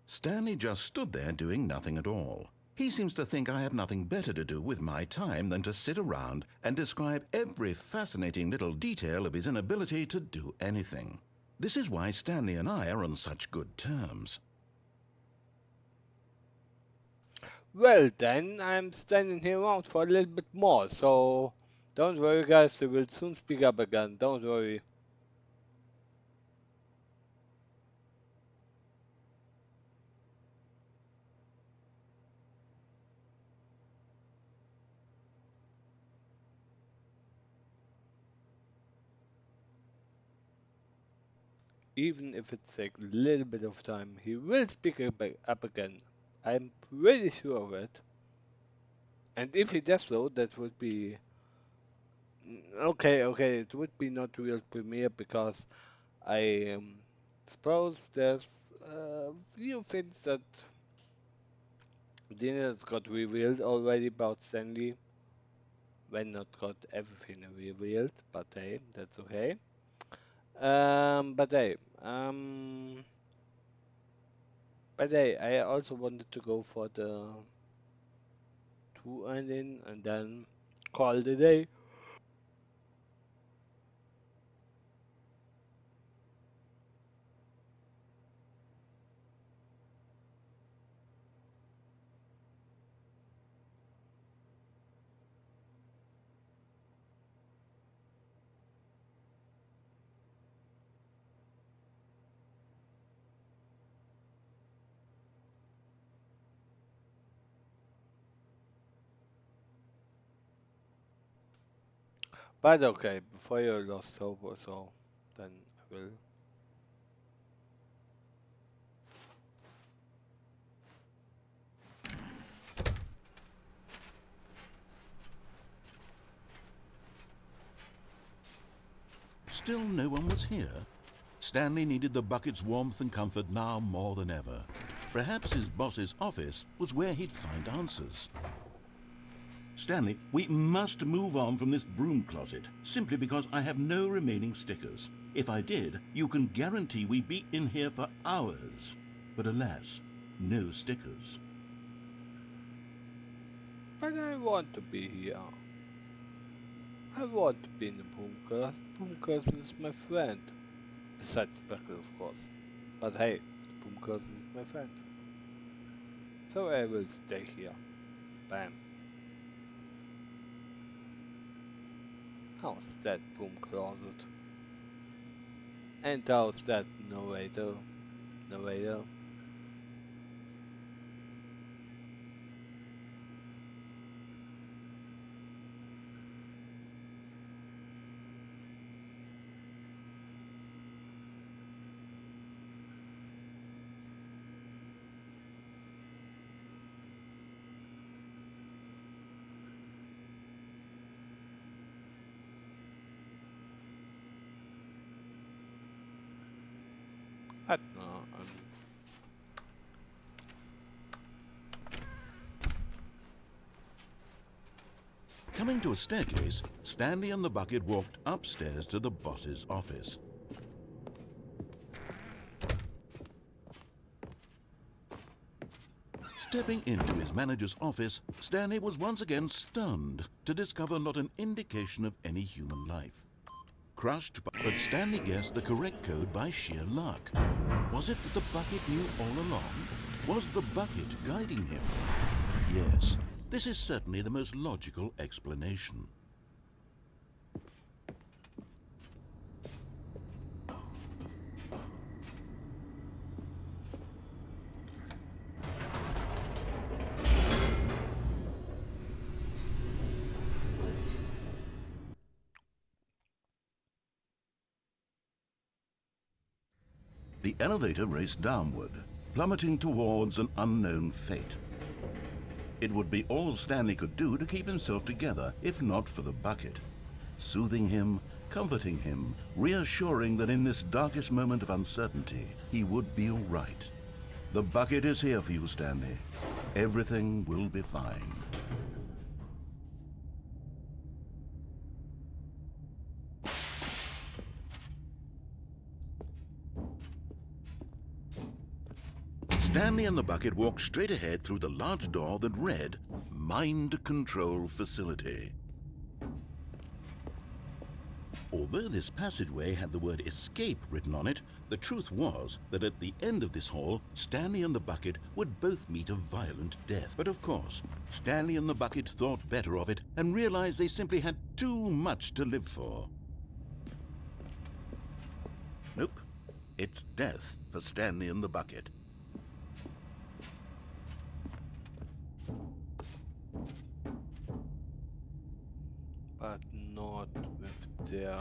Stanley just stood there doing nothing at all. He seems to think I have nothing better to do with my time than to sit around and describe every fascinating little detail of his inability to do anything. This is why Stanley and I are on such good terms. Well, then, I'm standing here around for a little bit more, so... Don't worry, guys, we will soon speak up again. Don't worry. Even if it takes a little bit of time, he will speak up again. I'm pretty sure of it. And if he does so, that would be... Okay, it would be not real premiere because I suppose there's a few things that Details got revealed already about Stanley. When not got everything revealed, but hey, that's okay. But hey, I also wanted to go for the two ending and then call it a day. But okay, before you lost hope or so, then I will. Still no one was here. Stanley needed the bucket's warmth and comfort now more than ever. Perhaps his boss's office was where he'd find answers. Stanley, we must move on from this broom closet, simply because I have no remaining stickers. If I did, you can guarantee we'd be in here for hours. But alas, no stickers. But I want to be here. I want to be in the bunkers. Bunkers is my friend. Besides Speckle, of course. But hey, bunkers is my friend. So I will stay here. Bam. How's that boom closet? And how's that narrator? Narrator? I don't know. Coming to a staircase, Stanley and the bucket walked upstairs to the boss's office. Stepping into his manager's office, Stanley was once again stunned to discover not an indication of any human life. Crushed, but Stanley guessed the correct code by sheer luck. Was it that the bucket knew all along? Was the bucket guiding him? Yes, this is certainly the most logical explanation. The elevator raced downward, plummeting towards an unknown fate. It would be all Stanley could do to keep himself together, if not for the bucket. Soothing him, comforting him, reassuring that in this darkest moment of uncertainty, he would be all right. The bucket is here for you, Stanley. Everything will be fine. Stanley and the bucket walked straight ahead through the large door that read, Mind Control Facility. Although this passageway had the word escape written on it, the truth was that at the end of this hall, Stanley and the bucket would both meet a violent death. But of course, Stanley and the bucket thought better of it and realized they simply had too much to live for. Nope, it's death for Stanley and the bucket. But not with their...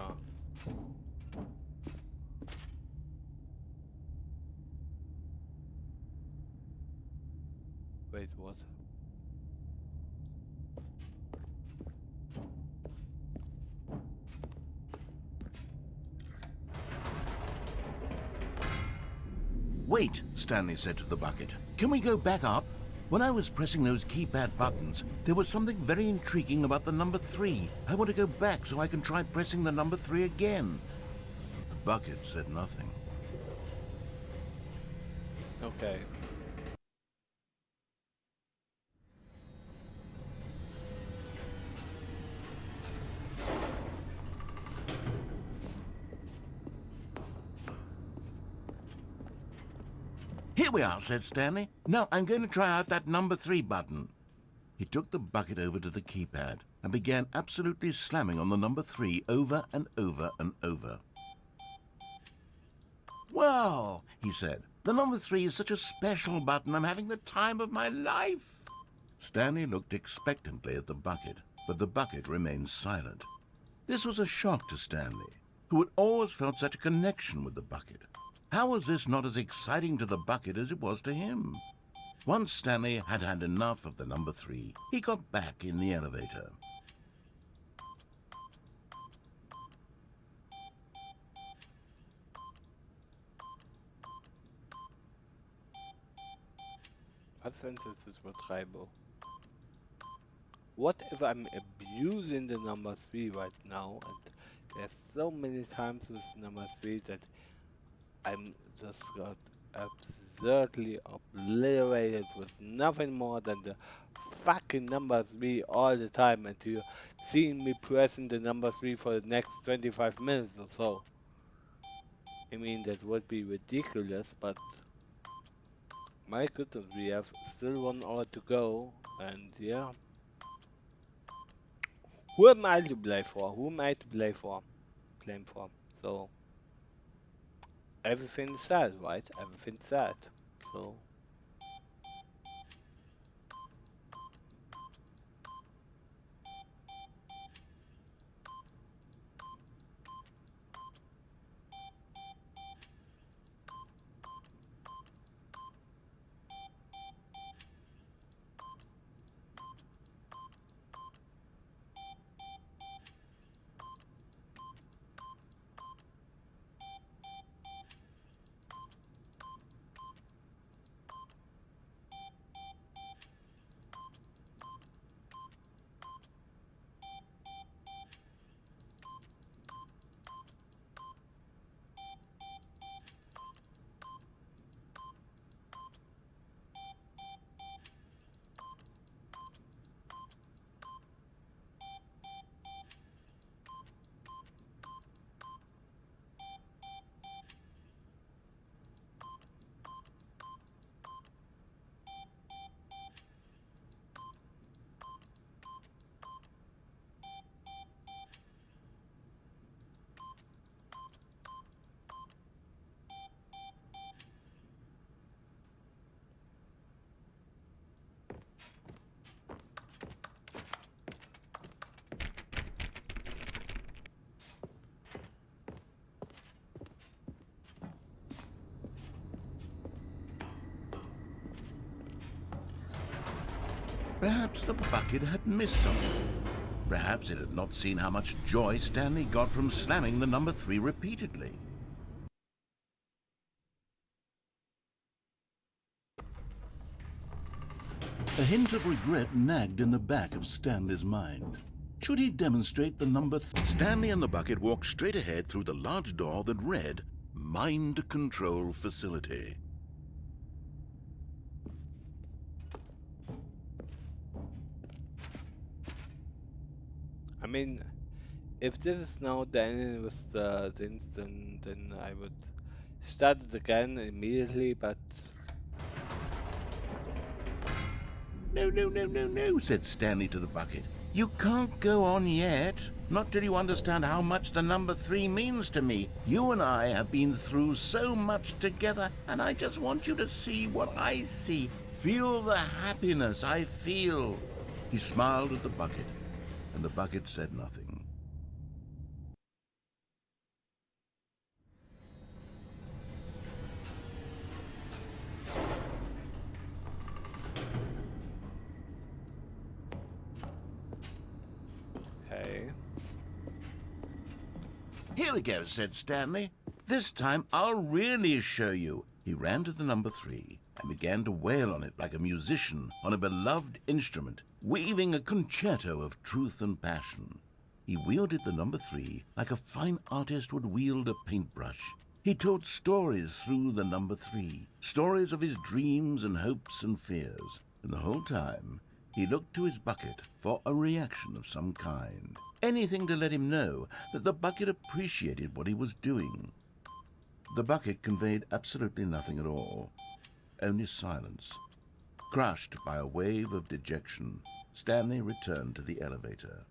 Wait, what? Wait, Stanley said to the bucket. Can we go back up? When I was pressing those keypad buttons, there was something very intriguing about the number 3. I want to go back so I can try pressing the number 3 again. The bucket said nothing. Okay. Here we are, said Stanley. Now I'm going to try out that number 3 button. He took the bucket over to the keypad and began absolutely slamming on the number 3 over and over and over. Wow, he said. The number 3 is such a special button. I'm having the time of my life. Stanley looked expectantly at the bucket, but the bucket remained silent. This was a shock to Stanley, who had always felt such a connection with the bucket. How was this not as exciting to the bucket as it was to him? Once Stanley had had enough of the number 3, he got back in the elevator. Was, wenn ich das übertreibe? What if I'm abusing the number 3 right now, and there's so many times with number 3 that I'm just got absurdly obliterated with nothing more than the fucking number 3 all the time, and you're seeing me pressing the number 3 for the next 25 minutes or so. I mean, that would be ridiculous, but my goodness, we have still 1 hour to go, and yeah. Who am I to play for? Who am I to play for? Blame for? So, everything's sad, right? Everything's sad. So, Perhaps the bucket had missed something. Perhaps it had not seen how much joy Stanley got from slamming the number 3 repeatedly. A hint of regret nagged in the back of Stanley's mind. Should he demonstrate the number Stanley and the bucket walked straight ahead through the large door that read, Mind Control Facility. I mean, if this is now the ending with the things, then I would start it again immediately, but No, no, no, no, no, said Stanley to the bucket. You can't go on yet. Not till you understand how much the number 3 means to me. You and I have been through so much together, and I just want you to see what I see. Feel the happiness I feel. He smiled at the bucket, and the bucket said nothing. okay. Here we go, said Stanley. This time I'll really show you. He He ran to the number 3 and began to wail on it like a musician on a beloved instrument, weaving a concerto of truth and passion. He wielded the number 3 like a fine artist would wield a paintbrush. He told stories through the number 3, stories of his dreams and hopes and fears, and the whole time he looked to his bucket for a reaction of some kind. Anything to let him know that the bucket appreciated what he was doing. The bucket conveyed absolutely nothing at all, only silence. Crushed by a wave of dejection, Stanley returned to the elevator.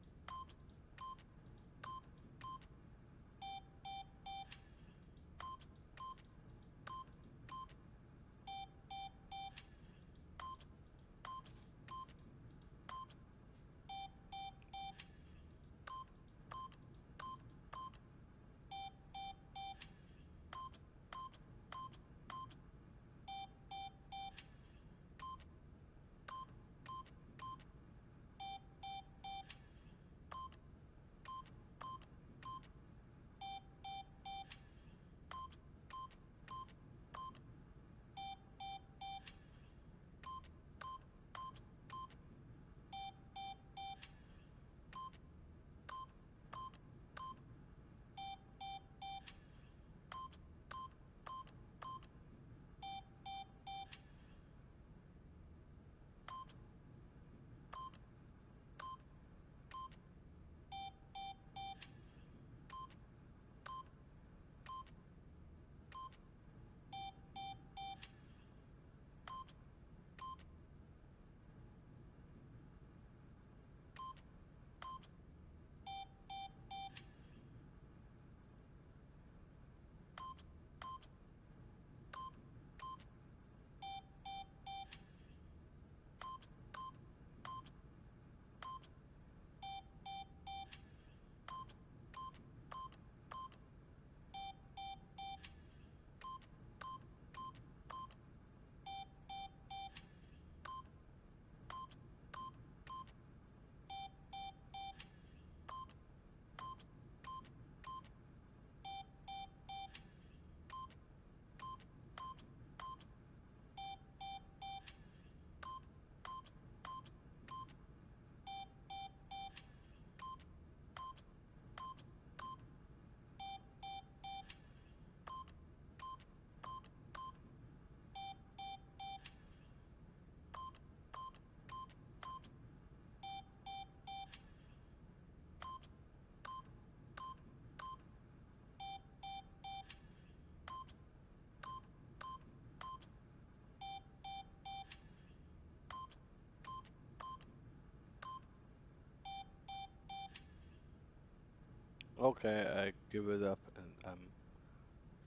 Okay, I give it up and I'm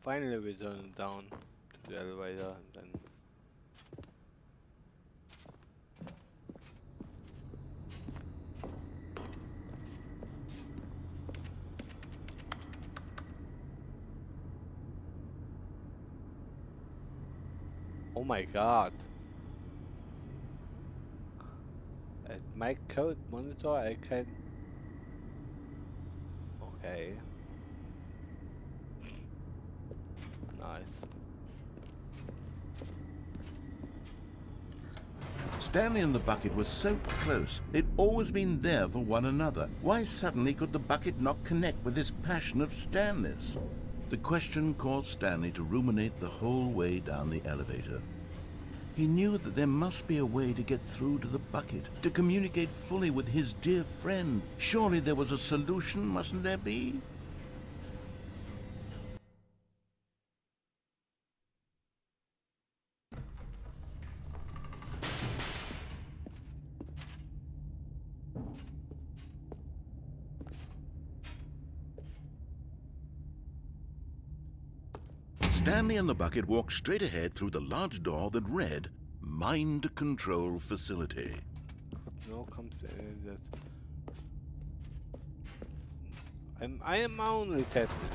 finally returning down to the elevator and then oh my god. At my code monitor I can okay. Nice. Stanley and the bucket were so close. They'd always been there for one another. Why suddenly could the bucket not connect with this passion of Stanley's? The question caused Stanley to ruminate the whole way down the elevator. He knew that there must be a way to get through to the bucket, to communicate fully with his dear friend. Surely there was a solution, mustn't there be? Stanley and the bucket walked straight ahead through the large door that read, Mind Control Facility. No comes that I am only testing.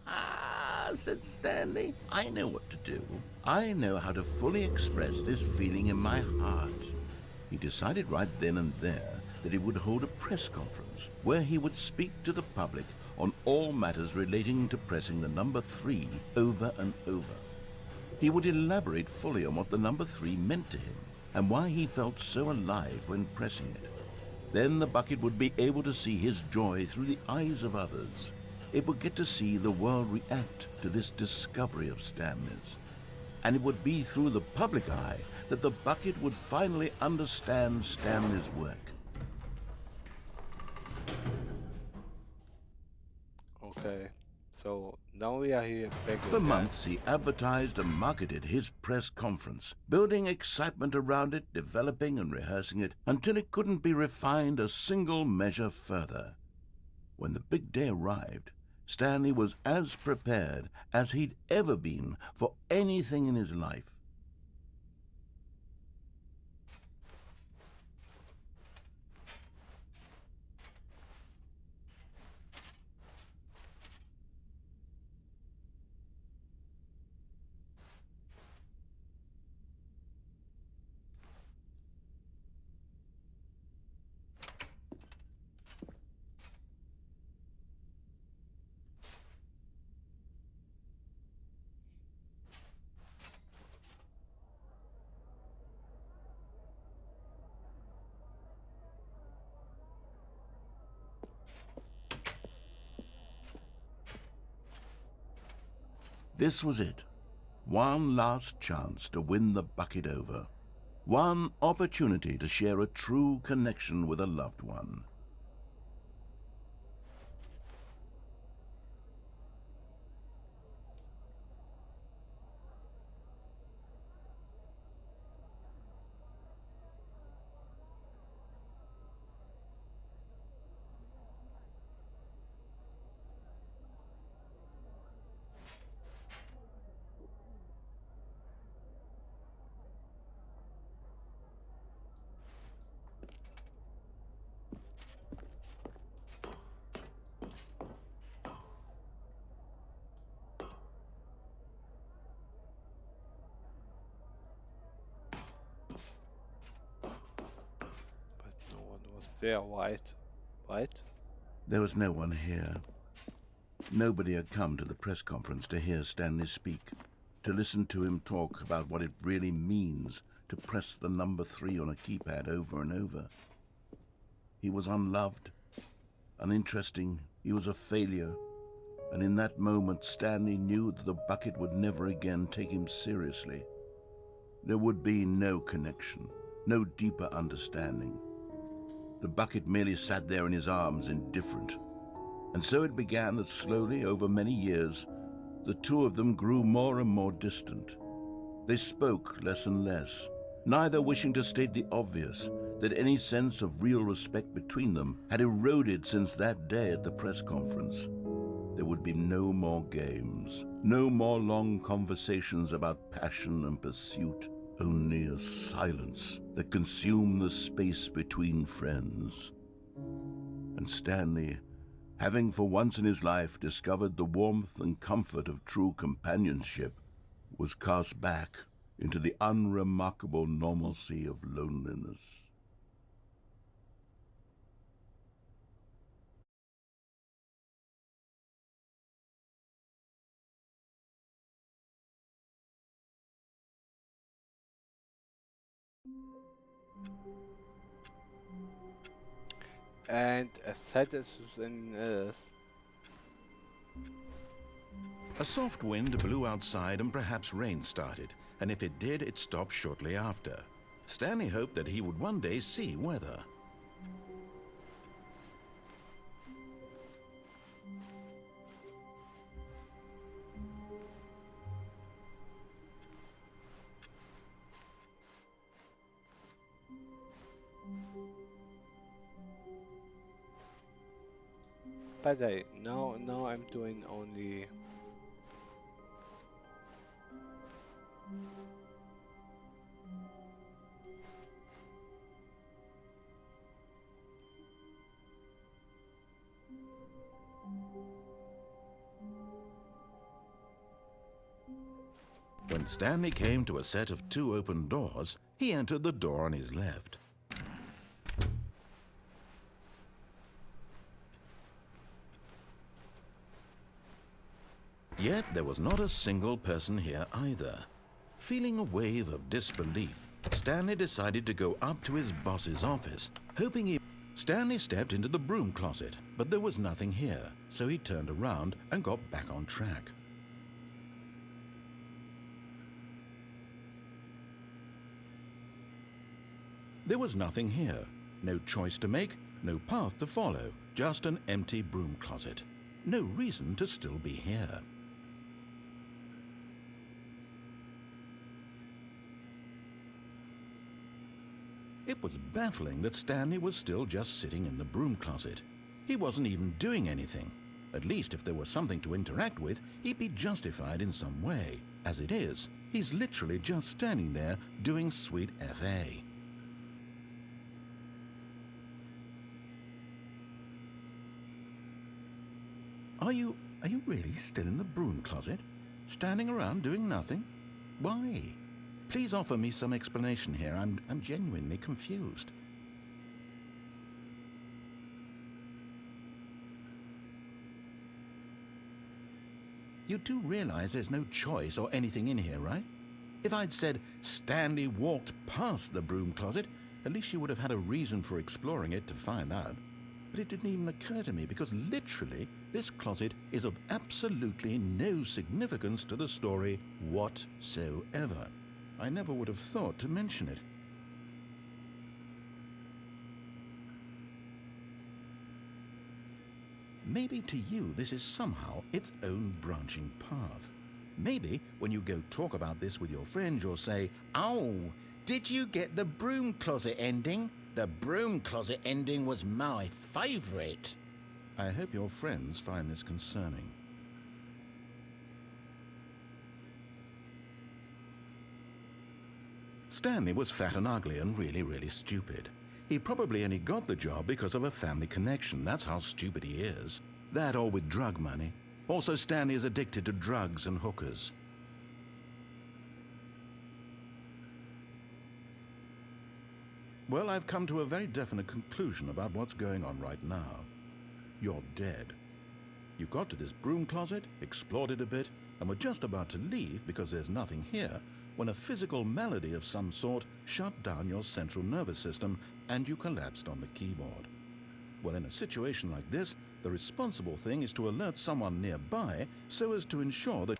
Ah, said Stanley. I know what to do. I know how to fully express this feeling in my heart. He decided right then and there that he would hold a press conference where he would speak to the public on all matters relating to pressing the number 3 over and over. He would elaborate fully on what the number 3 meant to him and why he felt so alive when pressing it. Then the bucket would be able to see his joy through the eyes of others. It would get to see the world react to this discovery of Stanley's. And it would be through the public eye that the bucket would finally understand Stanley's work. Okay, so now we are here back For again. months, he advertised and marketed his press conference, building excitement around it, developing and rehearsing it, until it couldn't be refined a single measure further. When the big day arrived, Stanley was as prepared as he'd ever been for anything in his life. This was it. One last chance to win the bucket over. One opportunity to share a true connection with a loved one. But no one was there, right? There was no one here. Nobody had come to the press conference to hear Stanley speak, to listen to him talk about what it really means to press the number 3 on a keypad over and over. He was unloved, uninteresting, he was a failure, and in that moment Stanley knew that the bucket would never again take him seriously. There would be no connection, no deeper understanding. The bucket merely sat there in his arms, indifferent. And so it began that slowly, over many years, the two of them grew more and more distant. They spoke less and less, neither wishing to state the obvious, that any sense of real respect between them had eroded since that day at the press conference. There would be no more games, no more long conversations about passion and pursuit, only a silence that consumed the space between friends. And Stanley, having for once in his life discovered the warmth and comfort of true companionship, was cast back into the unremarkable normalcy of loneliness. And as sad as this thing is, A soft wind blew outside and perhaps rain started, and if it did, it stopped shortly after. Stanley hoped that he would one day see weather. but now I'm doing only When Stanley came to a set of 2 open doors, he entered the door on his left. Yet there was not a single person here either. Feeling a wave of disbelief, Stanley decided to go up to his boss's office, hoping he... Stanley stepped into the broom closet, but there was nothing here, so he turned around and got back on track. There was nothing here. No choice to make, no path to follow, just an empty broom closet. No reason to still be here. It was baffling that Stanley was still just sitting in the broom closet. He wasn't even doing anything. At least if there was something to interact with, he'd be justified in some way. As it is, he's literally just standing there doing sweet FA. Are you really still in the broom closet? Standing around doing nothing? Why? Please offer me some explanation here. I'm genuinely confused. You do realize there's no choice or anything in here, right? If I'd said Stanley walked past the broom closet, at least you would have had a reason for exploring it to find out. But it didn't even occur to me because literally this closet is of absolutely no significance to the story whatsoever. I never would have thought to mention it. Maybe to you this is somehow its own branching path. Maybe when you go talk about this with your friends you'll say, "Oh, did you get the broom closet ending? The broom closet ending was my favourite." I hope your friends find this concerning. Stanley was fat and ugly and really stupid. He probably only got the job because of a family connection. That's how stupid he is. That or with drug money. Also, Stanley is addicted to drugs and hookers. Well, I've come to a very definite conclusion about what's going on right now. You're dead. You got to this broom closet, explored it a bit, and were just about to leave because there's nothing here, when a physical malady of some sort shut down your central nervous system and you collapsed on the keyboard. Well, in a situation like this, the responsible thing is to alert someone nearby so as to ensure that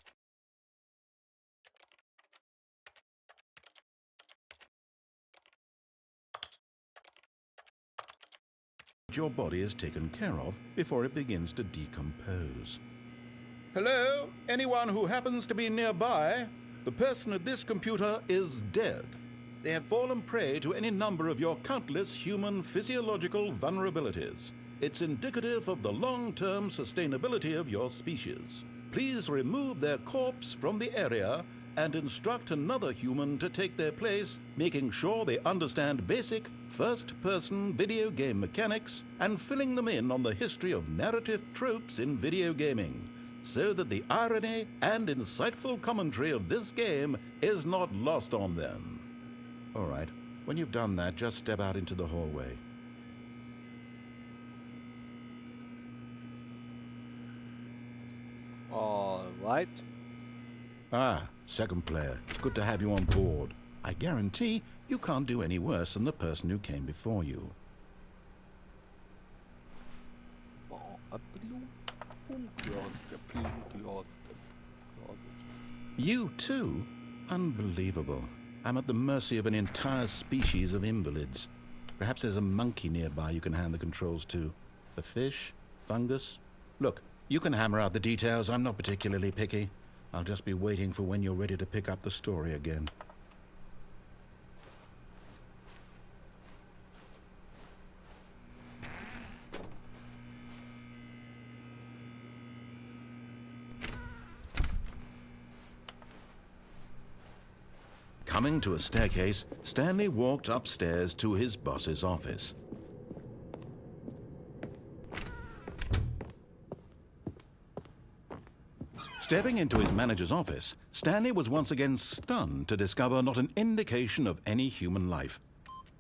your body is taken care of before it begins to decompose. Hello? Anyone who happens to be nearby? The person at this computer is dead. They have fallen prey to any number of your countless human physiological vulnerabilities. It's indicative of the long-term sustainability of your species. Please remove their corpse from the area and instruct another human to take their place, making sure they understand basic first-person video game mechanics and filling them in on the history of narrative tropes in video gaming, so that the irony and insightful commentary of this game is not lost on them. All right, when you've done that, just step out into the hallway. All right. Ah, second player. It's good to have you on board. I guarantee you can't do any worse than the person who came before you. Oh, a Blumenkloster. You too? Unbelievable. I'm at the mercy of an entire species of invalids. Perhaps there's a monkey nearby you can hand the controls to. A fish? Fungus? Look, you can hammer out the details. I'm not particularly picky. I'll just be waiting for when you're ready to pick up the story again. Coming to a staircase, Stanley walked upstairs to his boss's office. Stepping into his manager's office, Stanley was once again stunned to discover not an indication of any human life.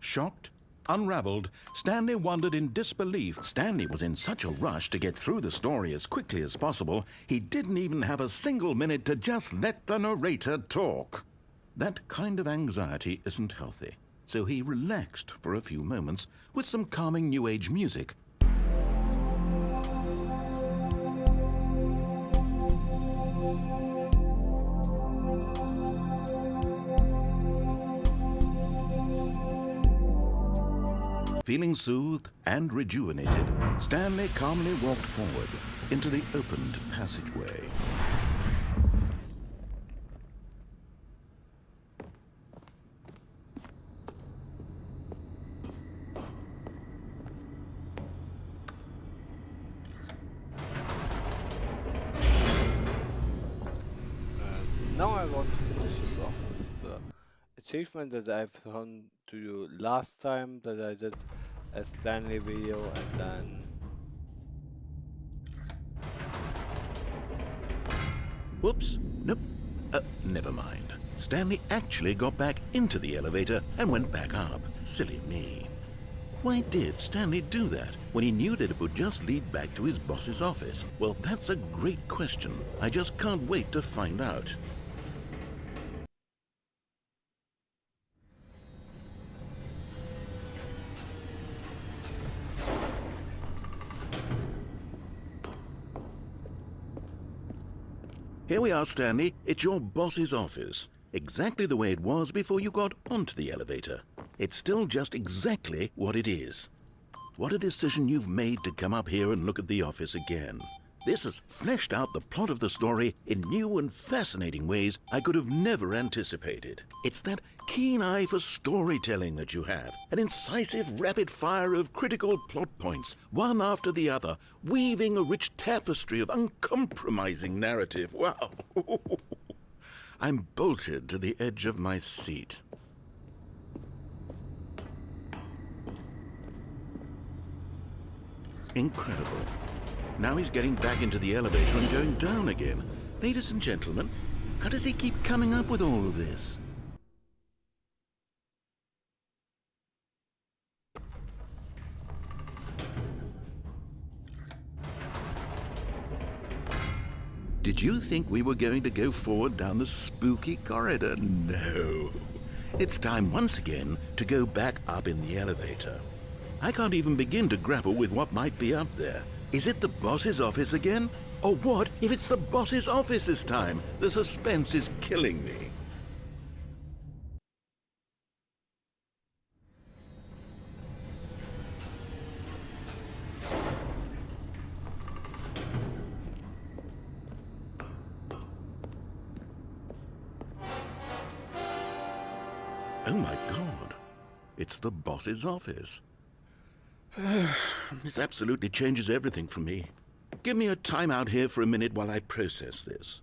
Shocked, Unraveled, Stanley wondered in disbelief. Stanley was in such a rush to get through the story as quickly as possible, he didn't even have a single minute to just let the narrator talk. That kind of anxiety isn't healthy, so he relaxed for a few moments with some calming New Age music. Feeling soothed and rejuvenated, Stanley calmly walked forward into the opened passageway. Now I want to finish it off with the achievement that I've shown to you last time that I did a Stanley video, and then Whoops, nope, never mind. Stanley actually got back into the elevator and went back up. Silly me. Why did Stanley do that when he knew that it would just lead back to his boss's office? Well, that's a great question. I just can't wait to find out. Here we are, Stanley. It's your boss's office. Exactly the way it was before you got onto the elevator. It's still just exactly what it is. What a decision you've made to come up here and look at the office again. This has fleshed out the plot of the story in new and fascinating ways I could have never anticipated. It's that keen eye for storytelling that you have, an incisive rapid fire of critical plot points, one after the other, weaving a rich tapestry of uncompromising narrative. Wow! I'm bolted to the edge of my seat. Incredible. Now he's getting back into the elevator and going down again. Ladies and gentlemen, how does he keep coming up with all of this? Did you think we were going to go forward down the spooky corridor? No. It's time once again to go back up in the elevator. I can't even begin to grapple with what might be up there. Is it the boss's office again? Or what if it's the boss's office this time? The suspense is killing me. Oh my God, it's the boss's office. This absolutely changes everything for me. Give me a time out here for a minute while I process this.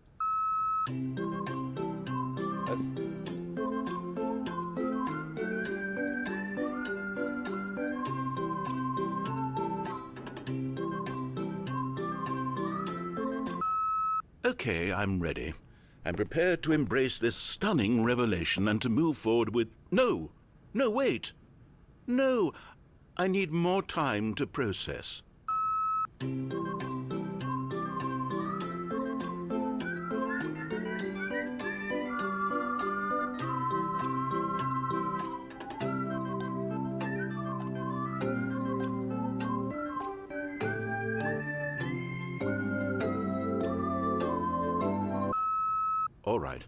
that's Okay, I'm ready. I'm prepared to embrace this stunning revelation and to move forward with... No, wait. No, I need more time to process. All right,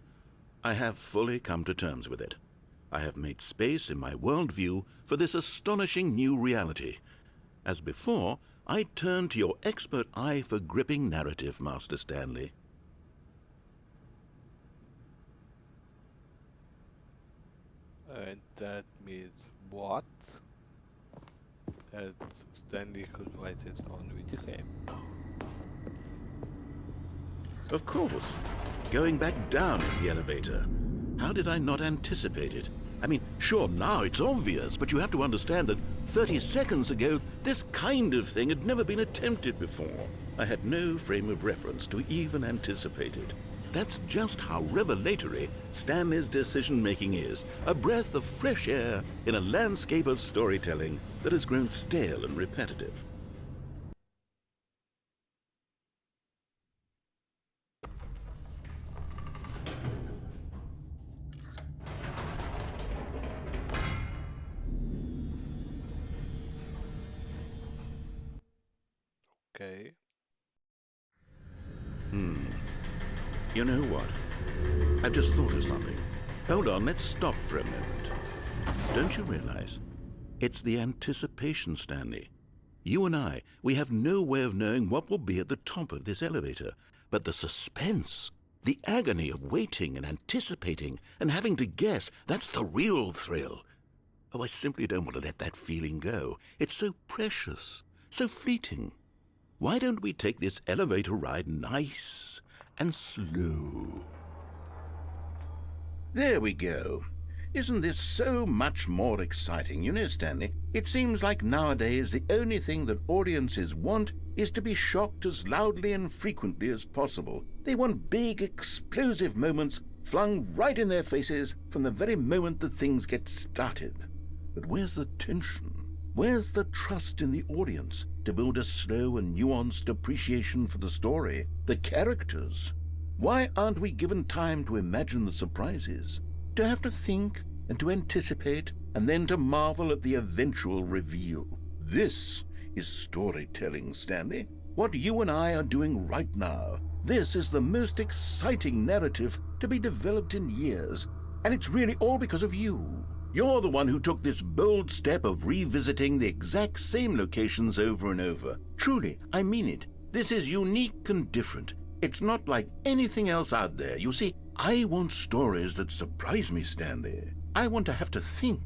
I have fully come to terms with it. I have made space in my worldview for this astonishing new reality. As before, I turn to your expert eye for gripping narrative, Master Stanley. and that means what? That Stanley could write his own video game. Of course. Going back down in the elevator. How did I not anticipate it? I mean, sure, now it's obvious, but you have to understand that 30 seconds ago, this kind of thing had never been attempted before. I had no frame of reference to even anticipate it. That's just how revelatory Stanley's decision-making is. A breath of fresh air in a landscape of storytelling that has grown stale and repetitive. Okay. You know what? I've just thought of something. Hold on, let's stop for a moment. Don't you realize? It's the anticipation, Stanley. You and I, we have no way of knowing what will be at the top of this elevator. But the suspense, the agony of waiting and anticipating and having to guess, that's the real thrill. Oh, I simply don't want to let that feeling go. It's so precious, so fleeting. Why don't we take this elevator ride nice and slow? There we go. Isn't this so much more exciting? You know, Stanley, it seems like nowadays the only thing that audiences want is to be shocked as loudly and frequently as possible. They want big, explosive moments flung right in their faces from the very moment that things get started. But where's the tension? Where's the trust in the audience to build a slow and nuanced appreciation for the story, the characters? Why aren't we given time to imagine the surprises, to have to think and to anticipate and then to marvel at the eventual reveal? This is storytelling, Stanley. What you and I are doing right now. This is the most exciting narrative to be developed in years, and it's really all because of you. You're the one who took this bold step of revisiting the exact same locations over and over. Truly, I mean it. This is unique and different. It's not like anything else out there. You see, I want stories that surprise me, Stanley. I want to have to think.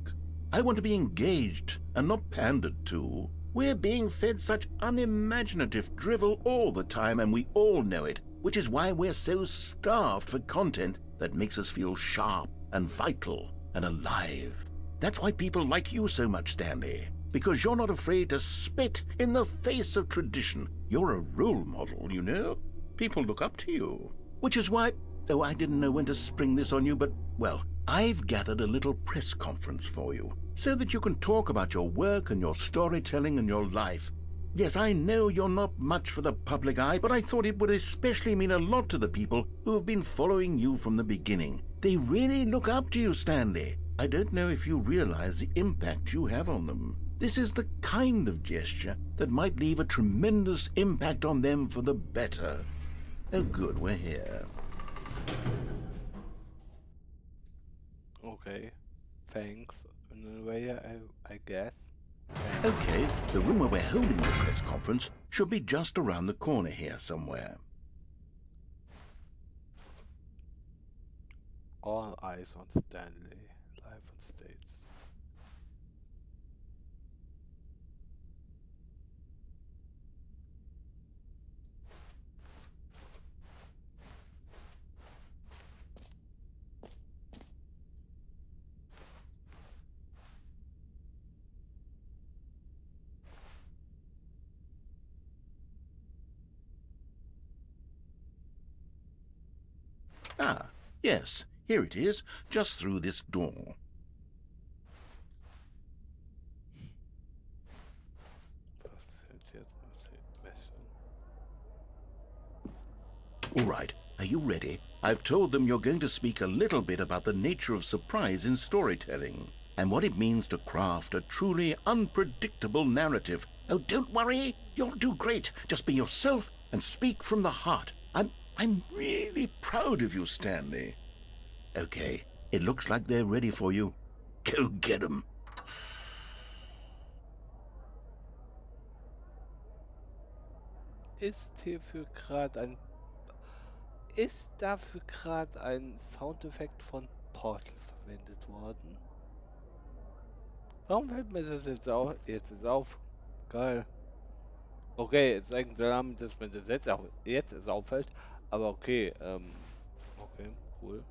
I want to be engaged and not pandered to. We're being fed such unimaginative drivel all the time, and we all know it, which is why we're so starved for content that makes us feel sharp and vital and alive. That's why people like you so much, Stanley, because you're not afraid to spit in the face of tradition. You're a role model, you know? People look up to you. Which is why, oh, I didn't know when to spring this on you, but, well, I've gathered a little press conference for you, so that you can talk about your work and your storytelling and your life. Yes, I know you're not much for the public eye, but I thought it would especially mean a lot to the people who have been following you from the beginning. They really look up to you, Stanley. I don't know if you realize the impact you have on them. This is the kind of gesture that might leave a tremendous impact on them for the better. Oh, good, we're here. Okay. Thanks. In a way, I guess. Okay, the room where we're holding the press conference should be just around the corner here somewhere. All eyes on Stanley. Live on stage. Ah, yes, here it is, just through this door. All right, are you ready? I've told them you're going to speak a little bit about the nature of surprise in storytelling and what it means to craft a truly unpredictable narrative. Oh, don't worry, you'll do great. Just be yourself and speak from the heart. I'm really proud of you, Stanley. Okay, it looks like they're ready for you. Go get 'em. Ist dafür gerade ein Soundeffekt von Portal verwendet worden? Warum fällt mir das jetzt auf? Jetzt ist auf. Geil. Okay, jetzt eigentlich damit, dass mir das jetzt erst auffällt. Aber okay, okay, cool.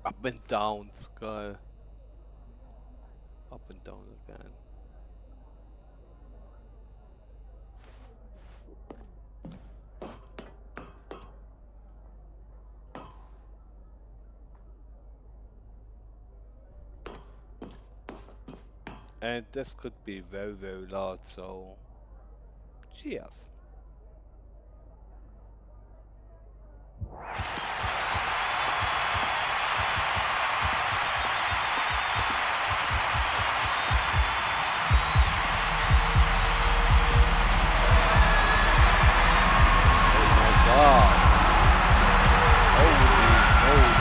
Up and down, geil. Up and down again. And this could be very, very loud, so cheers. Oh my god. Holy, holy.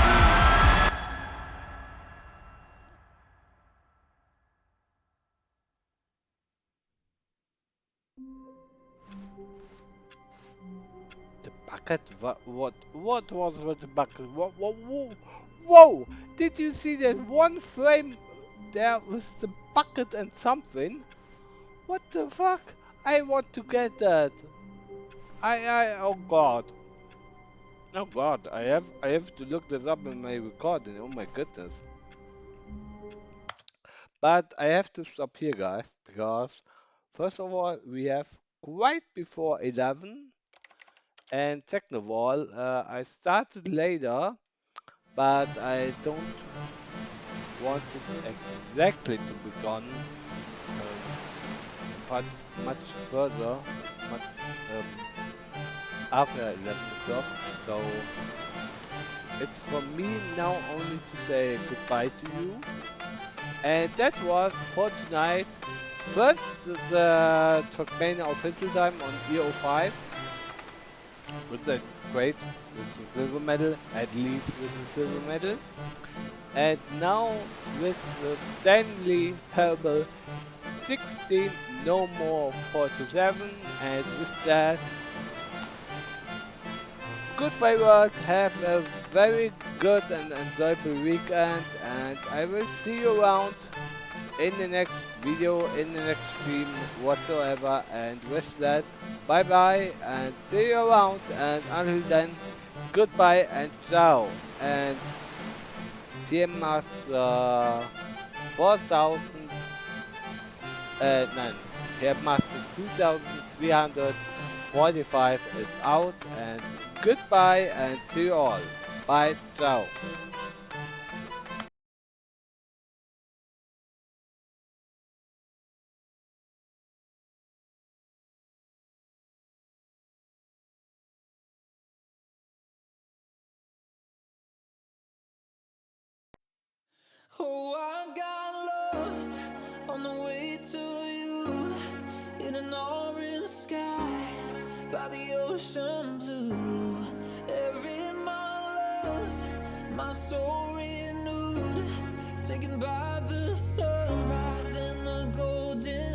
The bucket? What was with the bucket? Whoa! Did you see that one frame there with the bucket and something? What the fuck? I want to get that. Oh god. Oh god, I have to look this up in my recording. Oh my goodness. But I have to stop here, guys, because first of all, we have quite before 11, and second of all, I started later, but I don't want it exactly to be gone much further, much after 11 o'clock. So it's for me now only to say goodbye to you. And that was for tonight. First, the Trackmania official time on E05. Which is great with the silver medal, at least with the silver medal. And now with the Stanley Parable 16, no more 4 to 7. And with that, goodbye world, have a very good and enjoyable weekend, and I will see you around in the next video, in the next stream, whatsoever. And with that, bye bye and see you around, and until then, goodbye and ciao. And TMS 4000, nein, TMS 2345 is out, and goodbye and see you all. Bye, ciao. Oh, I got lost on the way to you in an orange sky by the ocean blue. Every mile lost, my soul renewed, taken by the sunrise and the golden